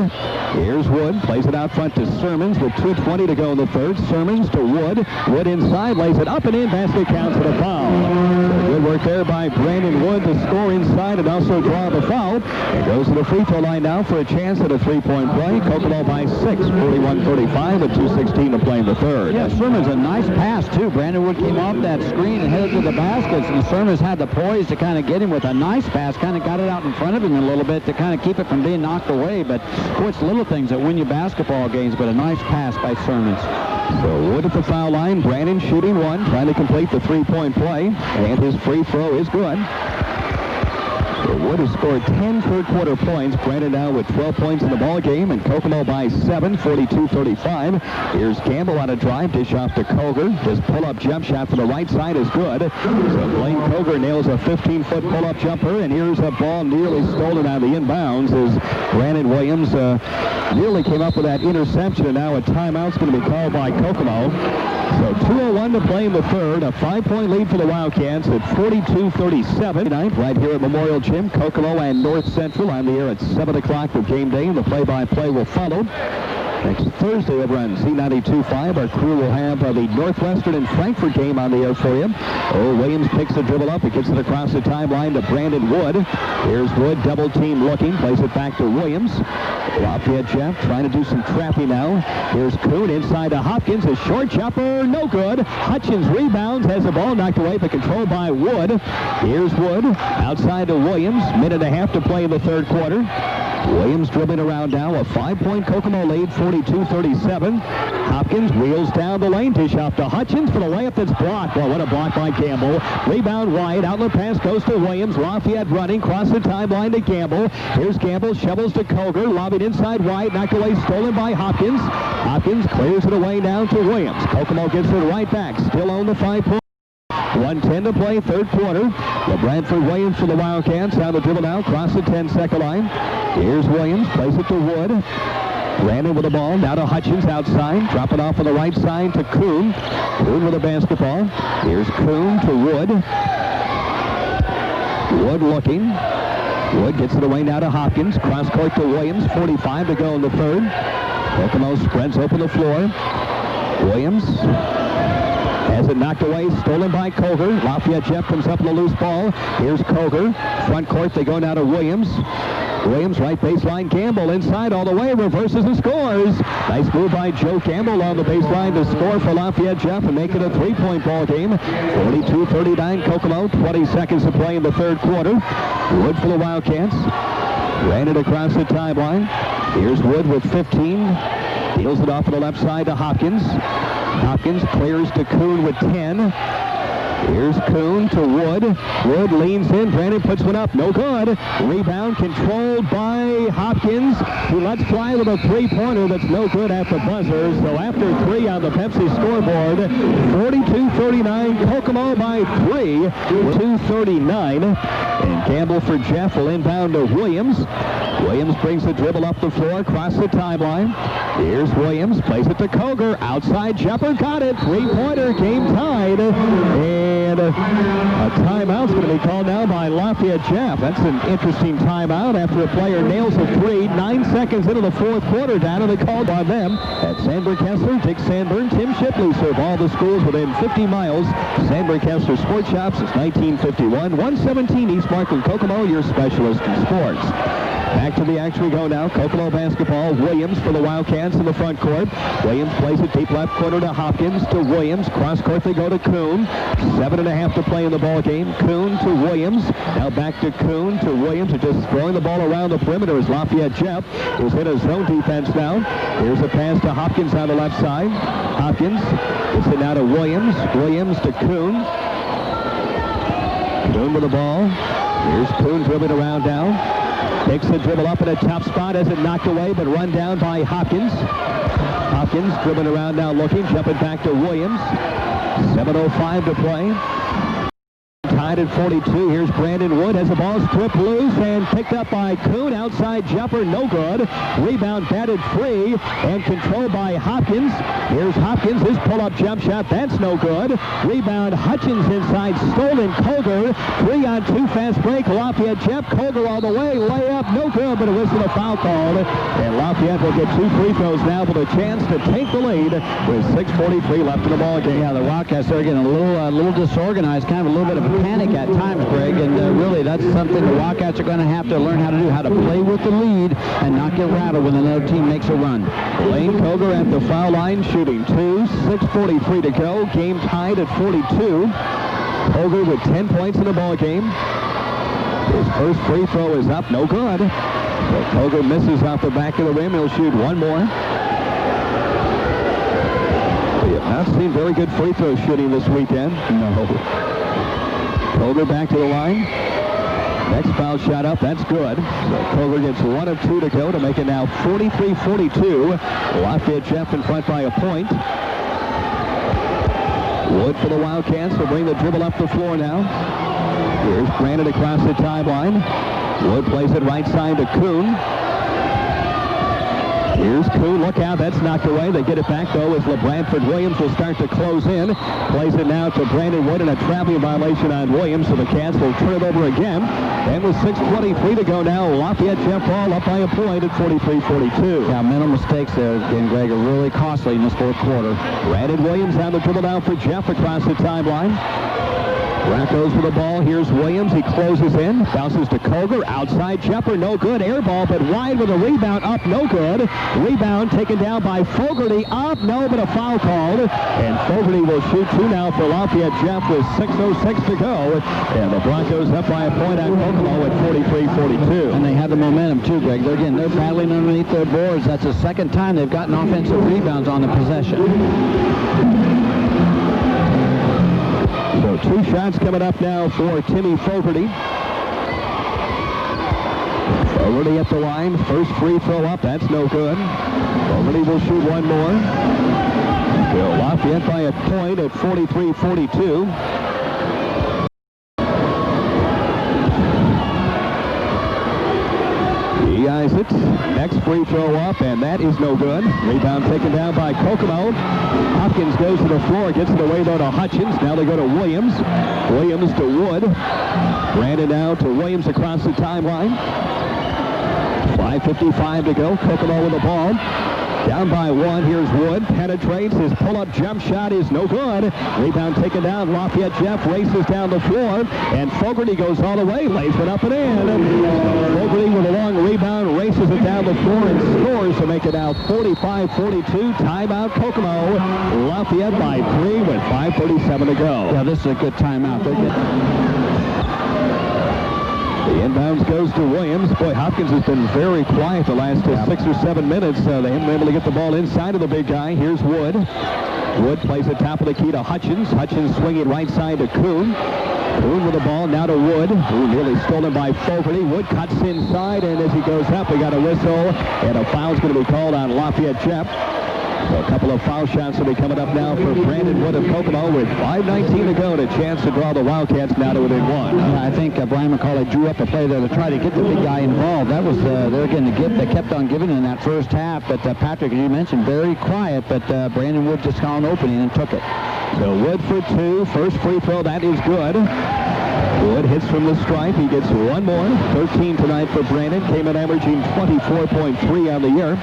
Here's Wood. Plays it out front to Sermons with 2:20 to go in the third. Sermons to Wood. Wood inside. Lays it up and in. Basket counts for the foul. So good work there by Brandon Wood to score inside and also draw the foul. It goes to the free throw line now for a chance at a 3-point play. Kokomo by 6. 41-35 with 2:16 to play in the third. Yeah, Sermons a nice pass, too. Brandon Wood came off that screen and headed to the baskets, and Sermons had the poise to kind of get him with a nice pass. Kind of got it out in front of him a little bit to kind of keep it from being knocked away. But, boy, it's little things that win you basketball games, but a nice pass by Sermons. So Wood at the foul line. Brandon shooting 1, trying to complete the 3-point play, and his free throw is good. So Wood has scored 10 third-quarter points. Brandon now with 12 points in the ball game, and Kokomo by 7, 42-35. Here's Campbell on a drive, dish off to Koger. His pull-up jump shot from the right side is good. So Blaine Koger nails a 15-foot pull-up jumper, and here's a ball nearly stolen out of the inbounds as Brandon Williams nearly came up with that interception, and now a timeout's going to be called by Kokomo. So 2:01 to play in the third. A 5-point lead for the Wildcats at 42-37. Tonight, right here at Memorial Gym, Kokomo and North Central on the air at 7 o'clock for game day. The play-by-play will follow. Next Thursday over on Z92.5, our crew will have the Northwestern and Frankfurt game on the air for you. Oh, Williams picks the dribble up. He gets it across the timeline to Brandon Wood. Here's Wood, double team looking, plays it back to Williams. Lafayette Jeff trying to do some trapping now. Here's Kuhn inside to Hopkins. A short jumper, no good. Hutchins rebounds, has the ball knocked away, but controlled by Wood. Here's Wood outside to Williams. Minute and a half to play in the third quarter. Williams dribbling around now. A 5-point Kokomo lead, 42-37. Hopkins wheels down the lane. Dish off to Hutchins for the layup that's blocked. Well, what a block by Campbell. Rebound wide. Outlet pass goes to Williams. Lafayette running. Cross the timeline to Campbell. Here's Campbell. Shovels to Koger. Lobbing inside wide. Knocked away. Stolen by Hopkins. Hopkins clears it away down to Williams. Kokomo gets it right back. Still on the 5-point. 1:10 to play, third quarter. LeBradford Williams for the Wildcats. On the dribble now. Cross the 10-second line. Here's Williams. Plays it to Wood. Brandon with the ball. Now to Hutchins outside. Drop it off on the right side to Kuhn. Kuhn with the basketball. Here's Kuhn to Wood. Wood looking. Wood gets it away now to Hopkins. Cross court to Williams. 45 to go in the third. Kokomo spreads open the floor. Williams has it knocked away, stolen by Koger. Lafayette Jeff comes up with a loose ball. Here's Koger. Front court, they go now to Williams. Williams, right baseline. Campbell inside all the way, reverses and scores. Nice move by Joe Campbell on the baseline to score for Lafayette Jeff and make it a 3-point ball game. 42-39 Kokomo, 20 seconds to play in the third quarter. Wood for the Wildcats. Ran it across the timeline. Here's Wood with 15. Deals it off to the left side to Hopkins. Hopkins clears to Kuhn with 10. Here's Kuhn to Wood. Wood leans in. Brandon puts one up. No good. Rebound controlled by Hopkins, who lets fly with a three-pointer that's no good at the buzzer. So after 3 on the Pepsi scoreboard, 42-39, Kokomo by 3, 2:39. And Campbell for Jeff will inbound to Williams. Williams brings the dribble up the floor, across the timeline. Here's Williams, plays it to Koger. Outside jumper, got it. Three-pointer, game tied. And a timeout's going to be called now by Lafayette Jeff. That's an interesting timeout after a player nails a 3. 9 seconds into the fourth quarter down, and they called by them at Sandberg Kessler. Dick Sanborn, Tim Shipley serve all the schools within 50 miles. Sandberg Kessler Sports Shop since 1951. 117 East Markland Kokomo, your specialist in sports. Back to the action we go now. Kokomo basketball. Williams for the Wildcats in the front court. Williams plays it deep left corner to Hopkins to Williams. Cross court they go to Kuhn. 7.5 to play in the ball game. Kuhn to Williams. Now back to Kuhn to Williams. They're just throwing the ball around the perimeter as Lafayette Jeff is in a zone defense now. Here's a pass to Hopkins on the left side. Hopkins gets it now to Williams. Williams to Kuhn. Kuhn with the ball. Here's Kuhn dribbling around now. Takes the dribble up in a tough spot as it knocked away, but run down by Hopkins. Hopkins dribbling around now looking, jumping back to Williams. 7:05 to play. Tied at 42. Here's Brandon Wood as the ball stripped loose and picked up by Kuhn. Outside jumper, no good. Rebound batted free and controlled by Hopkins. Here's Hopkins, his pull-up jump shot. That's no good. Rebound Hutchins inside, stolen Koger. 3-on-2 fast break. Lafayette Jeff. Koger all the way. Layup, no good, but a whistle, a foul called. And Lafayette will get 2 free throws now with a chance to take the lead with 6:43 left in the ball game. Yeah, the Wildcats are getting a little disorganized, kind of a little bit of a panic at times, Greg, and really that's something the Wildcats are going to have to learn how to do, how to play with the lead and not get rattled when another team makes a run. Blaine Koger at the foul line, shooting 2, 6:43 to go. Game tied at 42. Koger with 10 points in the ball game. His first free throw is up, no good. But Koger misses off the back of the rim. He'll shoot one more. We have not seen very good free throw shooting this weekend. No. Koger back to the line. Next foul shot up, that's good. So Koger gets 1 of 2 to go to make it now 43-42. Lafayette Jeff in front by a point. Wood for the Wildcats will bring the dribble up the floor now. Here's Brandon across the timeline. Wood plays it right side to Kuhn. Here's Kuhn. Look out. That's knocked away. They get it back, though, as LeBradford Williams will start to close in. Plays it now to Brandon Wood, and a traveling violation on Williams, so the Cats will turn it over again. And with 6:23 to go now, Lafayette Jeff ball up by a point at 43-42. Yeah, mental mistakes there again, Greg, are really costly in this fourth quarter. Brandon Williams on the dribble down for Jeff across the timeline. Broncos with the ball. Here's Williams. He closes in. Bounces to Koger. Outside Jepper. No good. Air ball, but wide with a rebound. Up. No good. Rebound taken down by Fogarty. Up. No, but a foul called. And Fogarty will shoot 2 now for Lafayette Jeff with 6:06 to go. And the Broncos up by a point on Kokomo at 43-42. And they have the momentum, too, Greg. They're battling underneath their boards. That's the second time they've gotten offensive rebounds on the possession. So 2 shots coming up now for Timmy Fogarty. Fogarty at the line. First free throw up. That's no good. Fogarty will shoot 1 more. Still Lafayette by a point at 43-42. He eyes it. Next free throw up, and that is no good. Rebound taken down by Kokomo. Hopkins goes to the floor, gets it away though to Hutchins. Now they go to Williams. Williams to Wood. Brandon now to Williams across the timeline. 5:55 to go. Kokomo with the ball. Down by 1. Here's Wood. Penetrates. His pull-up jump shot is no good. Rebound taken down. Lafayette Jeff races down the floor. And Fogarty goes all the way. Lays it up and in. Fogarty with a long rebound. Races it down the floor and scores to make it now 45-42. Timeout Kokomo. Lafayette by 3 with 5:37 to go. Yeah, this is a good timeout. The inbounds goes to Williams. Boy, Hopkins has been very quiet the last 6 or 7 minutes. They haven't been able to get the ball inside of the big guy. Here's Wood. Wood plays the top of the key to Hutchins. Hutchins swinging right side to Kuhn. Kuhn with the ball now to Wood, who nearly stolen by Fogarty. Wood cuts inside, and as he goes up, we got a whistle, and a foul's going to be called on Lafayette Jeff. So a couple of foul shots will be coming up now for Brandon Wood of Kokomo with 5:19 to go and a chance to draw the Wildcats now to within 1. Yeah, I think Brian McCauley drew up a play there to try to get the big guy involved. That was, they're getting the gift they kept on giving in that first half. But Patrick, as you mentioned, very quiet, but Brandon Wood just saw an opening and took it. So Wood for 2. First free throw, that is good. Wood hits from the stripe. He gets 1 more. 13 tonight for Brandon. Came in averaging 24.3 on the year.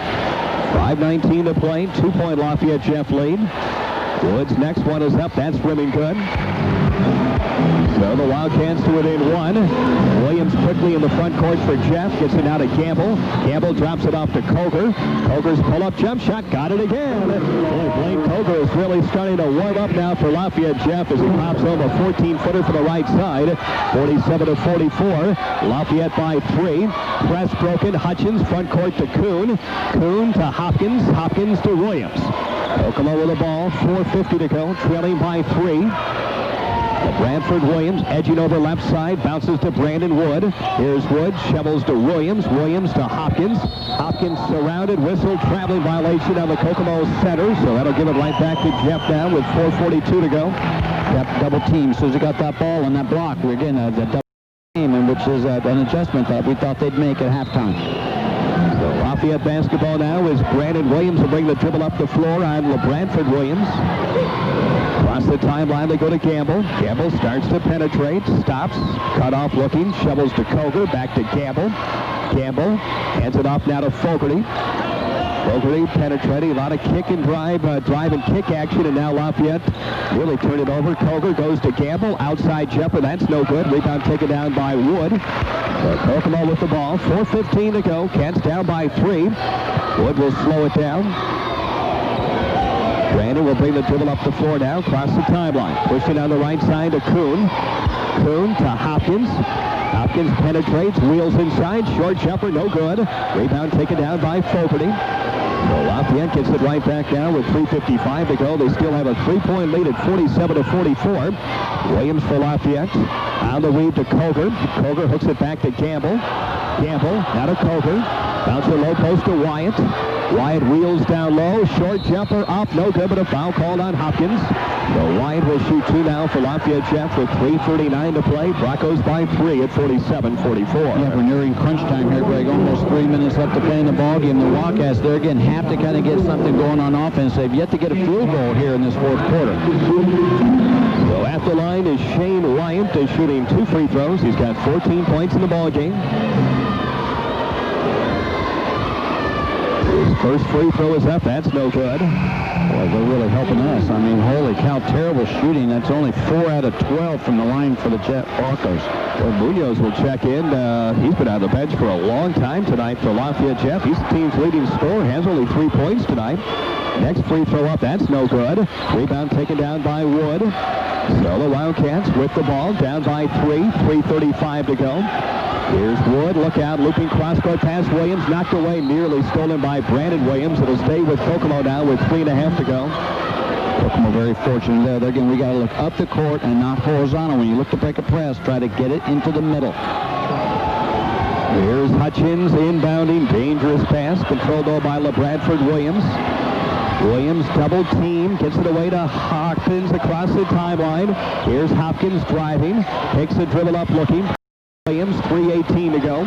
5:19 to play. 2-point Lafayette Jeff lead. Wood's next one is up. That's rimming good. So the Wildcats to within 1. Williams quickly in the front court for Jeff. Gets it now to Campbell. Campbell drops it off to Koger. Koger's pull-up jump shot. Got it again. Boy, Blaine Koger is really starting to warm up now for Lafayette Jeff as he pops home a 14-footer for the right side. 47-44. Lafayette by 3. Press broken. Hutchins front court to Kuhn. Kuhn to Hopkins. Hopkins to Williams. Kokomo with the ball. 4:50 to go. Trailing by 3. Bradford Williams edging over left side, bounces to Brandon Wood. Here's Wood, shovels to Williams. Williams to Hopkins. Hopkins surrounded, whistle, traveling violation on the Kokomo center, so that'll give it right back to Jeff now with 4:42 to go. Yep, double team. As soon as he got that ball on that block, we're getting the double team, and which is an adjustment that we thought they'd make at halftime. So Lafayette basketball now is Brandon Williams will bring the dribble up the floor on LeBradford Williams. Across the timeline, they go to Campbell. Campbell starts to penetrate, stops, cut off looking, shovels to Koger, back to Campbell. Campbell hands it off now to Fogarty. Fogarty penetrating, a lot of kick and drive and kick action, and now Lafayette really turned it over. Koger goes to Campbell, outside Jepper, that's no good. Rebound taken down by Wood. So Kokomo with the ball, 4:15 to go. Cats down by 3. Wood will slow it down. Brandon will bring the dribble up the floor now, across the timeline. Pushing on the right side to Kuhn. Kuhn to Hopkins. Hopkins penetrates, wheels inside, short jumper, no good. Rebound taken down by Fogarty. So Lafayette gets it right back down with 3:55 to go. They still have a 3-point lead at 47-44. Williams for Lafayette. On the weave to Koger. Koger hooks it back to Gamble. Gamble, now to Koger. Bouncer low post to Wyatt. Wyatt wheels down low. Short jumper up. No good, but a foul called on Hopkins. So Wyatt will shoot 2 now for Lafayette Jeff with 3:39 to play. Broncos by 3 at 47-44. Yeah, we're nearing crunch time here, Greg. Almost 3 minutes left to play in the ball game. The Wildcats, there again, have to kind of get something going on offense. They've yet to get a field goal here in this fourth quarter. So at the line is Shane Wyatt, is shooting 2 free throws. He's got 14 points in the ball game. His first free throw is up. That's no good. Boy, they're really helping us. I mean, holy cow, terrible shooting. That's only 4 out of 12 from the line for the Broncos. Well, Munoz will check in. He's been on the bench for a long time tonight for Lafayette Jeff. He's the team's leading scorer. Has only 3 points tonight. Next free throw up. That's no good. Rebound taken down by Wood. So the Wildcats with the ball down by 3. 3:35 to go. Here's Wood. Look out. Looping cross-court pass. Williams knocked away. Nearly stolen by Brandon Williams. It'll stay with Kokomo now with 3.5 to go. Kokomo very fortunate there. Again, we got to look up the court and not horizontal. When you look to break a press, try to get it into the middle. Here's Hutchins inbounding. Dangerous pass. Controlled though by LeBradford Williams. Williams double team, gets it away to Hopkins across the timeline. Here's Hopkins driving. Takes a dribble up looking. Williams, 3:18 to go.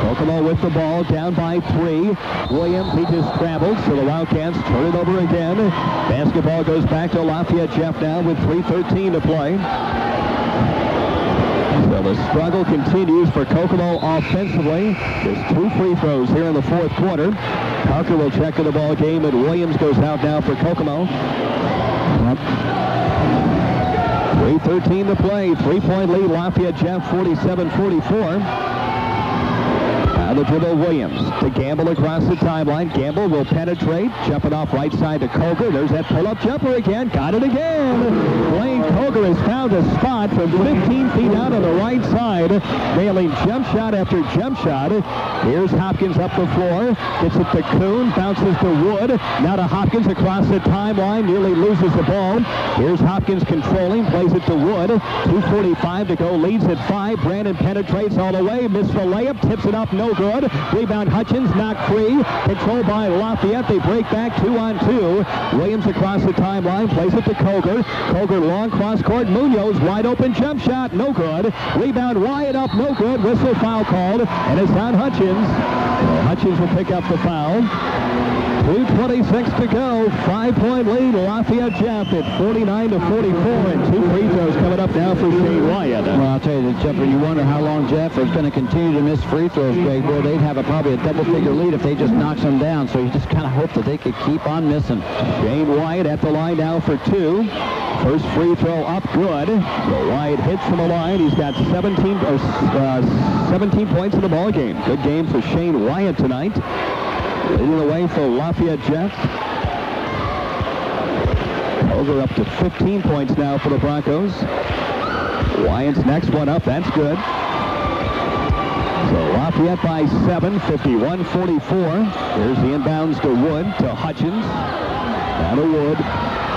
Kokomo with the ball, down by 3. Williams, he just traveled, so the Wildcats turn it over again. Basketball goes back to Lafayette Jeff now with 3:13 to play. So the struggle continues for Kokomo offensively. There's 2 free throws here in the fourth quarter. Tucker will check in the ball game, and Williams goes out now for Kokomo. 3:13 to play. 3-point lead, Lafayette Jeff, 47-44. Out of dribble, Williams to Gamble across the timeline. Gamble will penetrate, jumping off right side to Koger. There's that pull-up jumper again. Got it again. Blaine Koger has found a spot from 15 feet out on the right side, nailing jump shot after jump shot. Here's Hopkins up the floor. Gets it to Kuhn, bounces to Wood. Now to Hopkins across the timeline, nearly loses the ball. Here's Hopkins controlling, plays it to Wood. 2:45 to go, leads at 5. Brandon penetrates all the way, missed the layup, tips it up, no good. Rebound Hutchins, knocked free. Controlled by Lafayette. They break back 2-on-2. Williams across the timeline, plays it to Koger. Koger long cross court. Munoz wide open jump shot, no good. Rebound Wyatt up, no good. Whistle foul called, and it's on Hutchins. Hutchins will pick up the foul. 2:26 to go. 5-point lead, Lafayette Jeff at 49-44, and 2 free throws coming up now for Shane Wyatt. Well, I'll tell you, Jeff, you wonder how long Jeff is going to continue to miss free throws, Greg. Boy, they'd have probably a double-figure lead if they just knocks them down, so you just kind of hope that they could keep on missing. Shane Wyatt at the line now for 2. First free throw up, good. So Wyatt hits from the line. He's got 17 points in the ball game. Good game for Shane Wyatt tonight. Leading the way for Lafayette Jeff. Over up to 15 points now for the Broncos. Wyatt's next one up. That's good. So Lafayette by 7, 51-44. Here's the inbounds to Wood, to Hutchins. Down to Wood.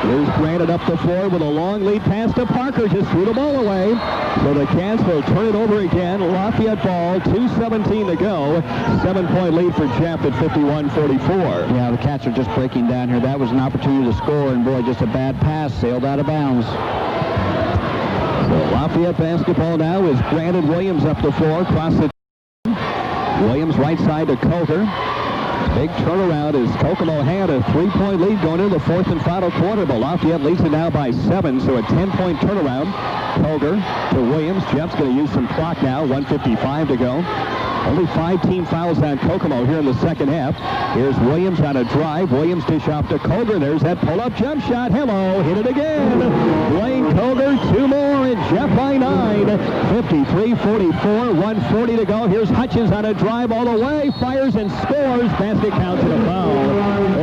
Here's Brandon up the floor with a long lead pass to Parker. Just threw the ball away. So the Cats will turn it over again. Lafayette ball, 2:17 to go. 7-point lead for Jeff at 51-44. Yeah, the Cats are just breaking down here. That was an opportunity to score, and boy, just a bad pass. Sailed out of bounds. So Lafayette basketball now is Brandon Williams up the floor. Across the Williams right side to Koger. Big turnaround as Kokomo had a 3-point lead going into the fourth and final quarter, but Lafayette leads it now by 7, so a 10-point turnaround. Koger to Williams. Jeff's going to use some clock now, 1:55 to go. Only 5 team fouls on Kokomo here in the second half. Here's Williams on a drive. Williams dish off to Koger. There's that pull-up jump shot. Hello, hit it again. Blaine Koger, 2 more, and Jeff by 9. 53-44, 1:40 to go. Here's Hutchins on a drive all the way. Fires and scores. Basket counts and a foul.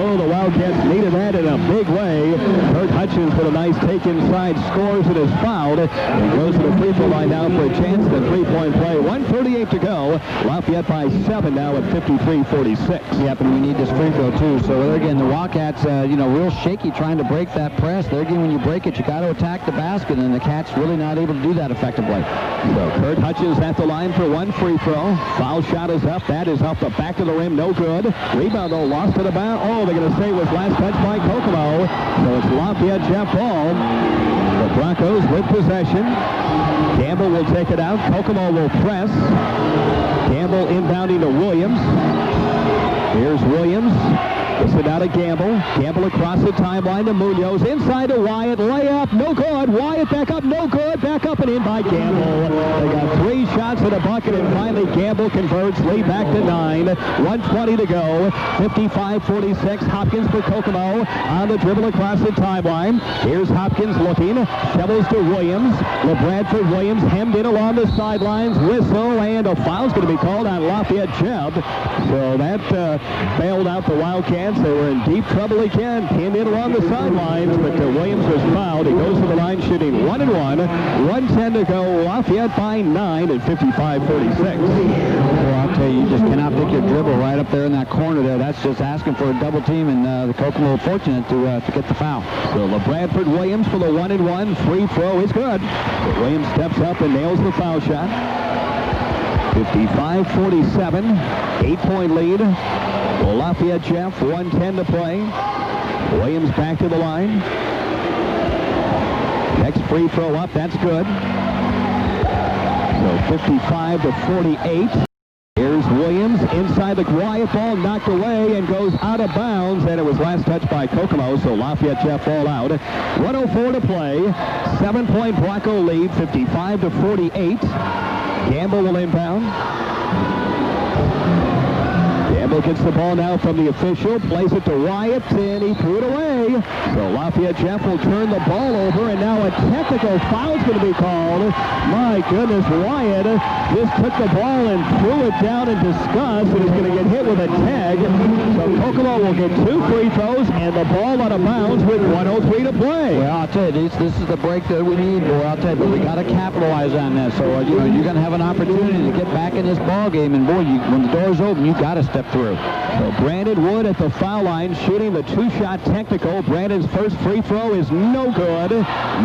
Oh, the Wildcats needed that in a big way. Kurt Hutchins with a nice take inside, scores and is fouled. And goes to the free throw line now for a chance at a 3-point play. 1:38 to go. Lafayette by 7 now at 53-46. Yep, and we need this free throw too. So there again, the Wildcats, real shaky trying to break that press. There again, when you break it, you got to attack the basket, and the Cats really not able to do that effectively. So Kurt Hutchins at the line for one free throw. Foul shot is up. That is off the back of the rim. No good. Rebound, though, lost to the bound. Oh, they're going to say it was last touch by Kokomo. So it's Lafayette Jeff ball. The Broncos with possession. Campbell will take it out. Kokomo will press. Campbell inbounding to Williams. Here's Williams. Gets it out of Gamble. Gamble across the timeline to Munoz. Inside to Wyatt. Layup. No good. Wyatt back up. No good. Back up and in by Gamble. They got 3 shots at a bucket, and finally Gamble converts. Lead back to 9. 1:20 to go. 55-46. Hopkins for Kokomo on the dribble across the timeline. Here's Hopkins looking. Shovels to Williams. LeBradford Williams hemmed in along the sidelines. Whistle, and a foul's going to be called on Lafayette Jeb. So that bailed out the Wildcats. They were in deep trouble again. Pinned in along the sidelines, but Williams was fouled. He goes to the line shooting 1 and 1. 1:10 to go. Lafayette by 9 at 55-46. Well, I'll tell you, you just cannot pick your dribble right up there in that corner there. That's just asking for a double team, and the Kokomo fortunate to get the foul. So LeBradford Williams for the 1 and 1. Free throw is good. But Williams steps up and nails the foul shot. 55-47. 8-point lead. Well, Lafayette Jeff, 1:10 to play. Williams back to the line. Next free throw up, that's good. So 55-48. Here's Williams inside the Wyatt ball, knocked away and goes out of bounds, and it was last touched by Kokomo, so Lafayette Jeff all out. 1:04 to play. 7-point Bronco lead, 55-48. Gamble will inbound. Gamble gets the ball now from the official, plays it to Wyatt, and he threw it away. So Lafayette Jeff will turn the ball over, and now a technical foul is going to be called. My goodness, Wyatt just took the ball and threw it down in disgust, and he's going to get hit with a tag. So Kokomo will get 2 free throws and the ball out of bounds with 1:03 to play. Well, I'll tell you, this is the break that we need, boy. I'll tell you, but we got to capitalize on this. So, you're going to have an opportunity to get back in this ball game, and boy, when the door's open, you got to step through. So Brandon Wood at the foul line shooting the 2-shot technical. Brandon's first free throw is no good.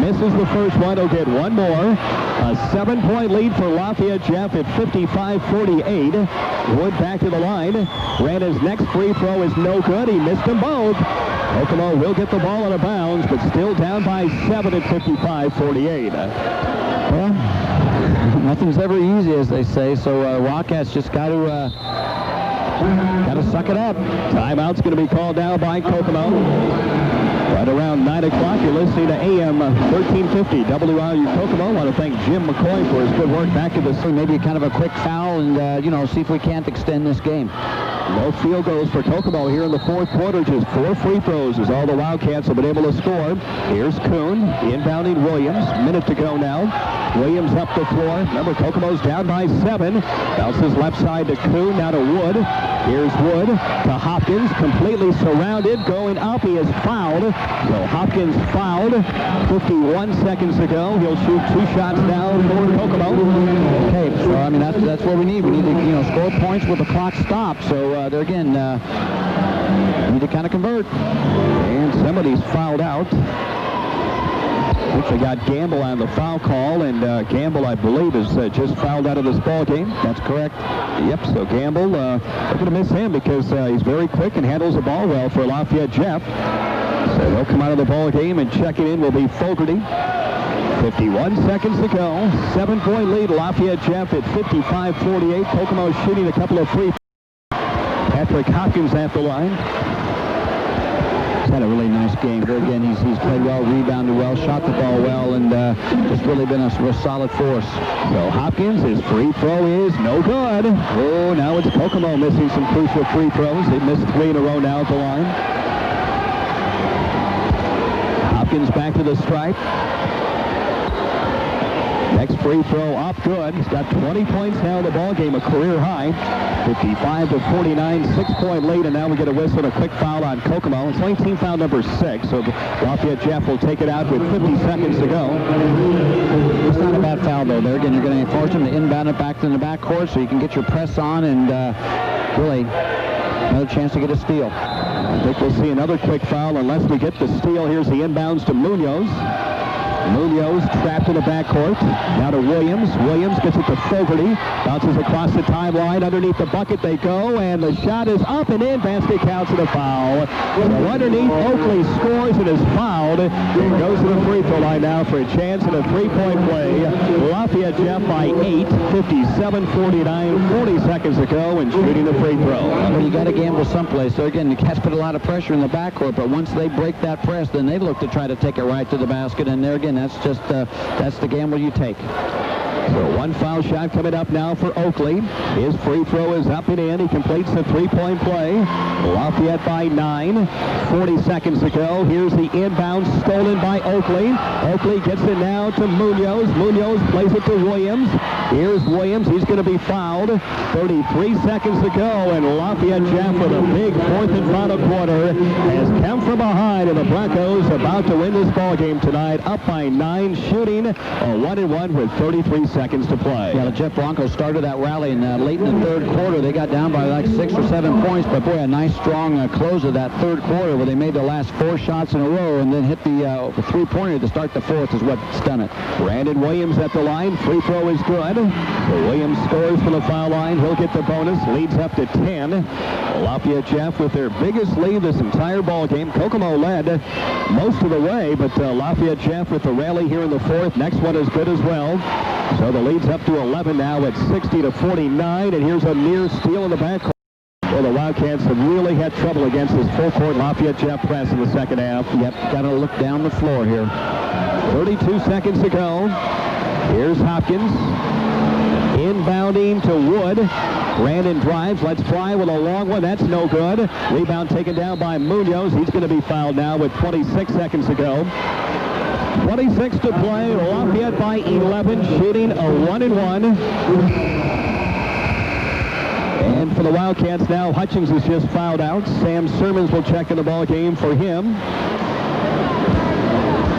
Misses the first one. He'll get 1 more. A 7-point lead for Lafayette Jeff at 55-48. Wood back to the line. Brandon's next free throw is no good. He missed them both. Kokomo will get the ball out of bounds, but still down by 7 at 55-48. Well, nothing's ever easy, as they say, so Wildcats just got to suck it up. Timeout's going to be called now by Kokomo. Right around 9 o'clock, you're listening to AM 1350 WRU Kokomo. I want to thank Jim McCoy for his good work back in the... Maybe kind of a quick foul and, see if we can't extend this game. No field goals for Kokomo here in the 4th quarter. Just 4 free throws is all the Wildcats have been able to score. Here's Kuhn, inbounding Williams. Minute to go now. Williams up the floor. Remember, Kokomo's down by 7. Bounces left side to Kuhn, now to Wood. Here's Wood to Hopkins, completely surrounded, going up. He is fouled. So Hopkins fouled 51 seconds ago. He'll shoot 2 shots now for Kokomo. Okay, so I mean that's what we need. We need to score points with the clock stopped. So there again, we need to kind of convert. And somebody's fouled out. They got Gamble on the foul call, and Gamble, I believe, is just fouled out of this ball game. That's correct. Yep, so Gamble, they're going to miss him because he's very quick and handles the ball well for Lafayette Jeff. So he'll come out of the ball game, and checking in will be Fogarty. 51 seconds to go. 7-point lead, Lafayette Jeff at 55-48. Kokomo shooting a couple of free. Patrick Hopkins at the line. He's had a really nice game. There again, he's played well, rebounded well, shot the ball well, and just really been a solid force. So Hopkins, his free throw is no good. Oh, now it's Kokomo missing some crucial free throws. They've missed 3 in a row now at the line. Hopkins back to the stripe. Next free throw up good. He's got 20 points now in the ballgame, a career high. 55-49, 6-point lead, and now we get a whistle and a quick foul on Kokomo. It's only team foul number 6, so Lafayette Jeff will take it out with 50 seconds to go. It's not a bad foul, though. There again, you're going to force him to inbound it back to the backcourt so you can get your press on and really another chance to get a steal. I think we'll see another quick foul unless we get the steal. Here's the inbounds to Munoz. Munoz trapped in the backcourt. Now to Williams. Williams gets it to Fogarty. Bounces across the timeline. Underneath the bucket they go, and the shot is up and in. Basket counts and a foul. So underneath, Oakley scores and is fouled. It goes to the free throw line now for a chance at a three-point play. Lafayette Jeff by 8, 57-49, 40 seconds to go, and shooting the free throw. Well, you got to gamble someplace. So again, the Cats put a lot of pressure in the backcourt, but once they break that press, then they look to try to take it right to the basket, and there again, that's just that's the gamble you take. So one foul shot coming up now for Oakley. His free throw is up and in. He completes the three-point play. Lafayette by 9. 40 seconds to go. Here's the inbound stolen by Oakley. Oakley gets it now to Munoz. Munoz plays it to Williams. Here's Williams. He's going to be fouled. 33 seconds to go, and Lafayette Jeff with a big fourth and final quarter has come from behind, and the Broncos about to win this ball game tonight, up by 9, shooting a 1-and-1 with 33 seconds to play. Yeah, the Jeff Broncos started that rally, and late in the third quarter, they got down by like 6 or 7 points, but boy, a nice strong close of that third quarter where they made the last 4 shots in a row and then hit the three-pointer to start the fourth is what's done it. Brandon Williams at the line. Free throw is good. Williams scores from the foul line. He'll get the bonus. Leads up to 10. Lafayette Jeff with their biggest lead this entire ball game. Kokomo led most of the way, but Lafayette Jeff with the rally here in the fourth. Next one is good as well. So the lead's up to 11 now at 60-49, and here's a near steal in the backcourt. Well, the Wildcats have really had trouble against this full-court Lafayette Jeff press in the second half. Yep, got to look down the floor here. 32 seconds to go. Here's Hopkins. Inbounding to Wood. Brandon drives, lets fly with a long one. That's no good. Rebound taken down by Munoz. He's going to be fouled now with 26 seconds to go. 26 to play. Lafayette by 11, shooting a 1-and-1. And for the Wildcats now, Hutchins is just fouled out. Sam Sermons will check in the ball game for him.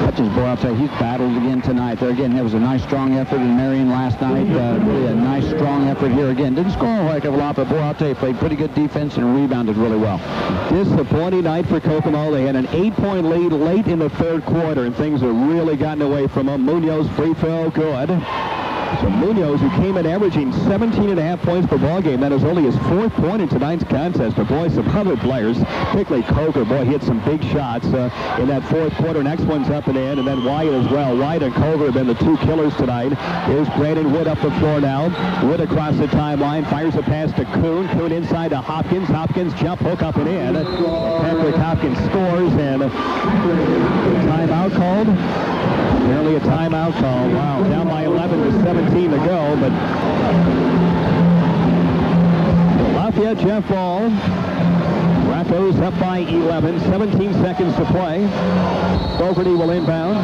Hutchins, boy, I'll tell you, he's battled again tonight. There again, there was a nice, strong effort in Marion last night. Really a nice, strong effort here again. Didn't score a heck of a lot, but boy, I'll tell you, played pretty good defense and rebounded really well. Disappointing night for Kokomo. They had an 8-point lead late in the third quarter, and things have really gotten away from them. Munoz free throw, good. So Munoz, who came in averaging 17.5 points per ball game, that is only his 4th point in tonight's contest. But boy, some other players, particularly Coker, boy, he hit some big shots in that fourth quarter. Next one's up and in, and then Wyatt as well. Wyatt and Coker have been the 2 killers tonight. Here's Brandon Wood up the floor now. Wood across the timeline, fires a pass to Kuhn. Kuhn inside to Hopkins. Hopkins jump hook up and in. Patrick Hopkins scores, and a timeout called. Apparently a timeout call. Wow, down by 11 with 17 to go, but Lafayette Jeff ball. Broncos up by 11, 17 seconds to play. Fogarty will inbound.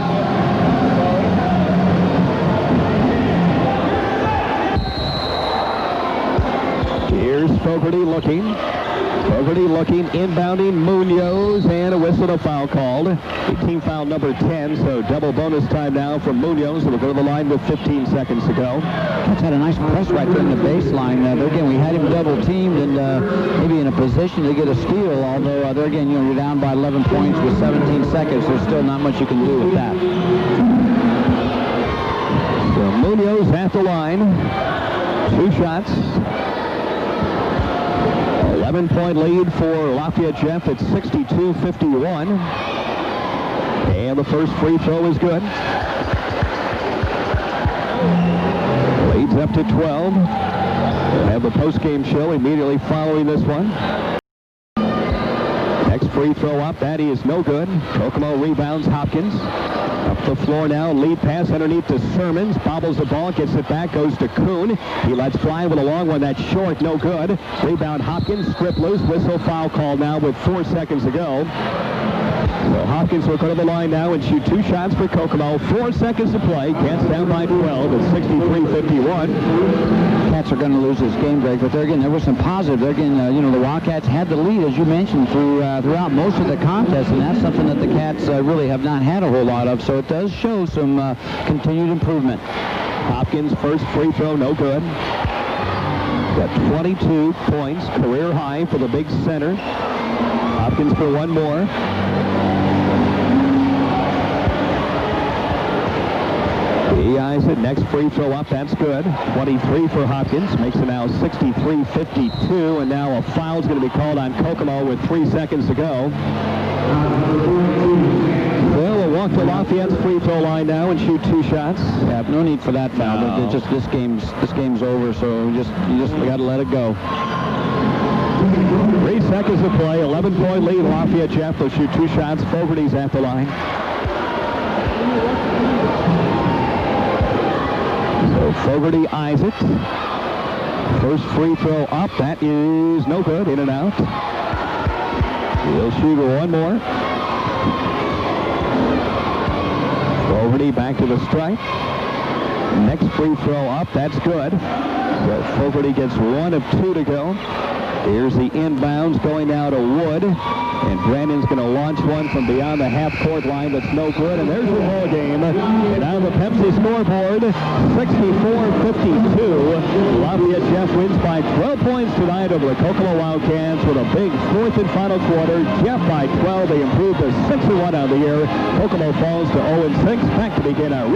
Here's Fogarty looking. Fogarty looking, inbounding Munoz, and a whistle to foul called. Team foul number 10, so double bonus time now from Munoz. We'll go to the line with 15 seconds to go. That's had a nice press right there in the baseline. There again, we had him double teamed and maybe in a position to get a steal, although there again, you're down by 11 points with 17 seconds. There's still not much you can do with that. So Munoz at the line. 2 shots. 11-point lead for Lafayette Jeff at 62-51. And the first free throw is good. Leads up to 12. We'll have the post-game show immediately following this one. Next free throw up, that is no good. Kokomo rebounds Hopkins. Up the floor now, lead pass underneath to Sermons. Bobbles the ball, gets it back, goes to Kuhn. He lets fly with a long one, that's short, no good. Rebound Hopkins, strip loose, whistle foul call now with 4 seconds to go. So Hopkins will go to the line now and shoot 2 shots for Kokomo. 4 seconds to play. Cats down by 12 at 63-51. Cats are going to lose this game, Greg, but there was some positive. There again, the Wildcats had the lead, as you mentioned, throughout most of the contest, and that's something that the Cats really have not had a whole lot of, so it does show some continued improvement. Hopkins' first free throw, no good. Got 22 points, career high for the big center. Hopkins for one more. He eyes it. Next free throw up. That's good. 23 for Hopkins. Makes it now 63-52. And now a foul's going to be called on Kokomo with 3 seconds to go. They'll walk to Lafayette's free throw line now and shoot 2 shots. Yeah, no need for that foul. No. Just this game's over. So you just got to let it go. 3 seconds to play. 11-point lead. Lafayette. Jeff will shoot 2 shots. Fogarty's at the line. So Fogarty eyes it. First free throw up. That is no good. In and out. He'll shoot one more. Fogarty back to the stripe. Next free throw up. That's good. So Fogarty gets 1 of 2 to go. Here's the inbounds going now to Wood. And Brandon's going to launch one from beyond the half-court line that's no good. And there's your ball game. And on the Pepsi scoreboard, 64-52. Lafayette Jeff wins by 12 points tonight over the Kokomo Wildcats with a big 4th and final quarter. Jeff by 12. They improve to 6-1 on the year. Kokomo falls to 0-6. Back to begin our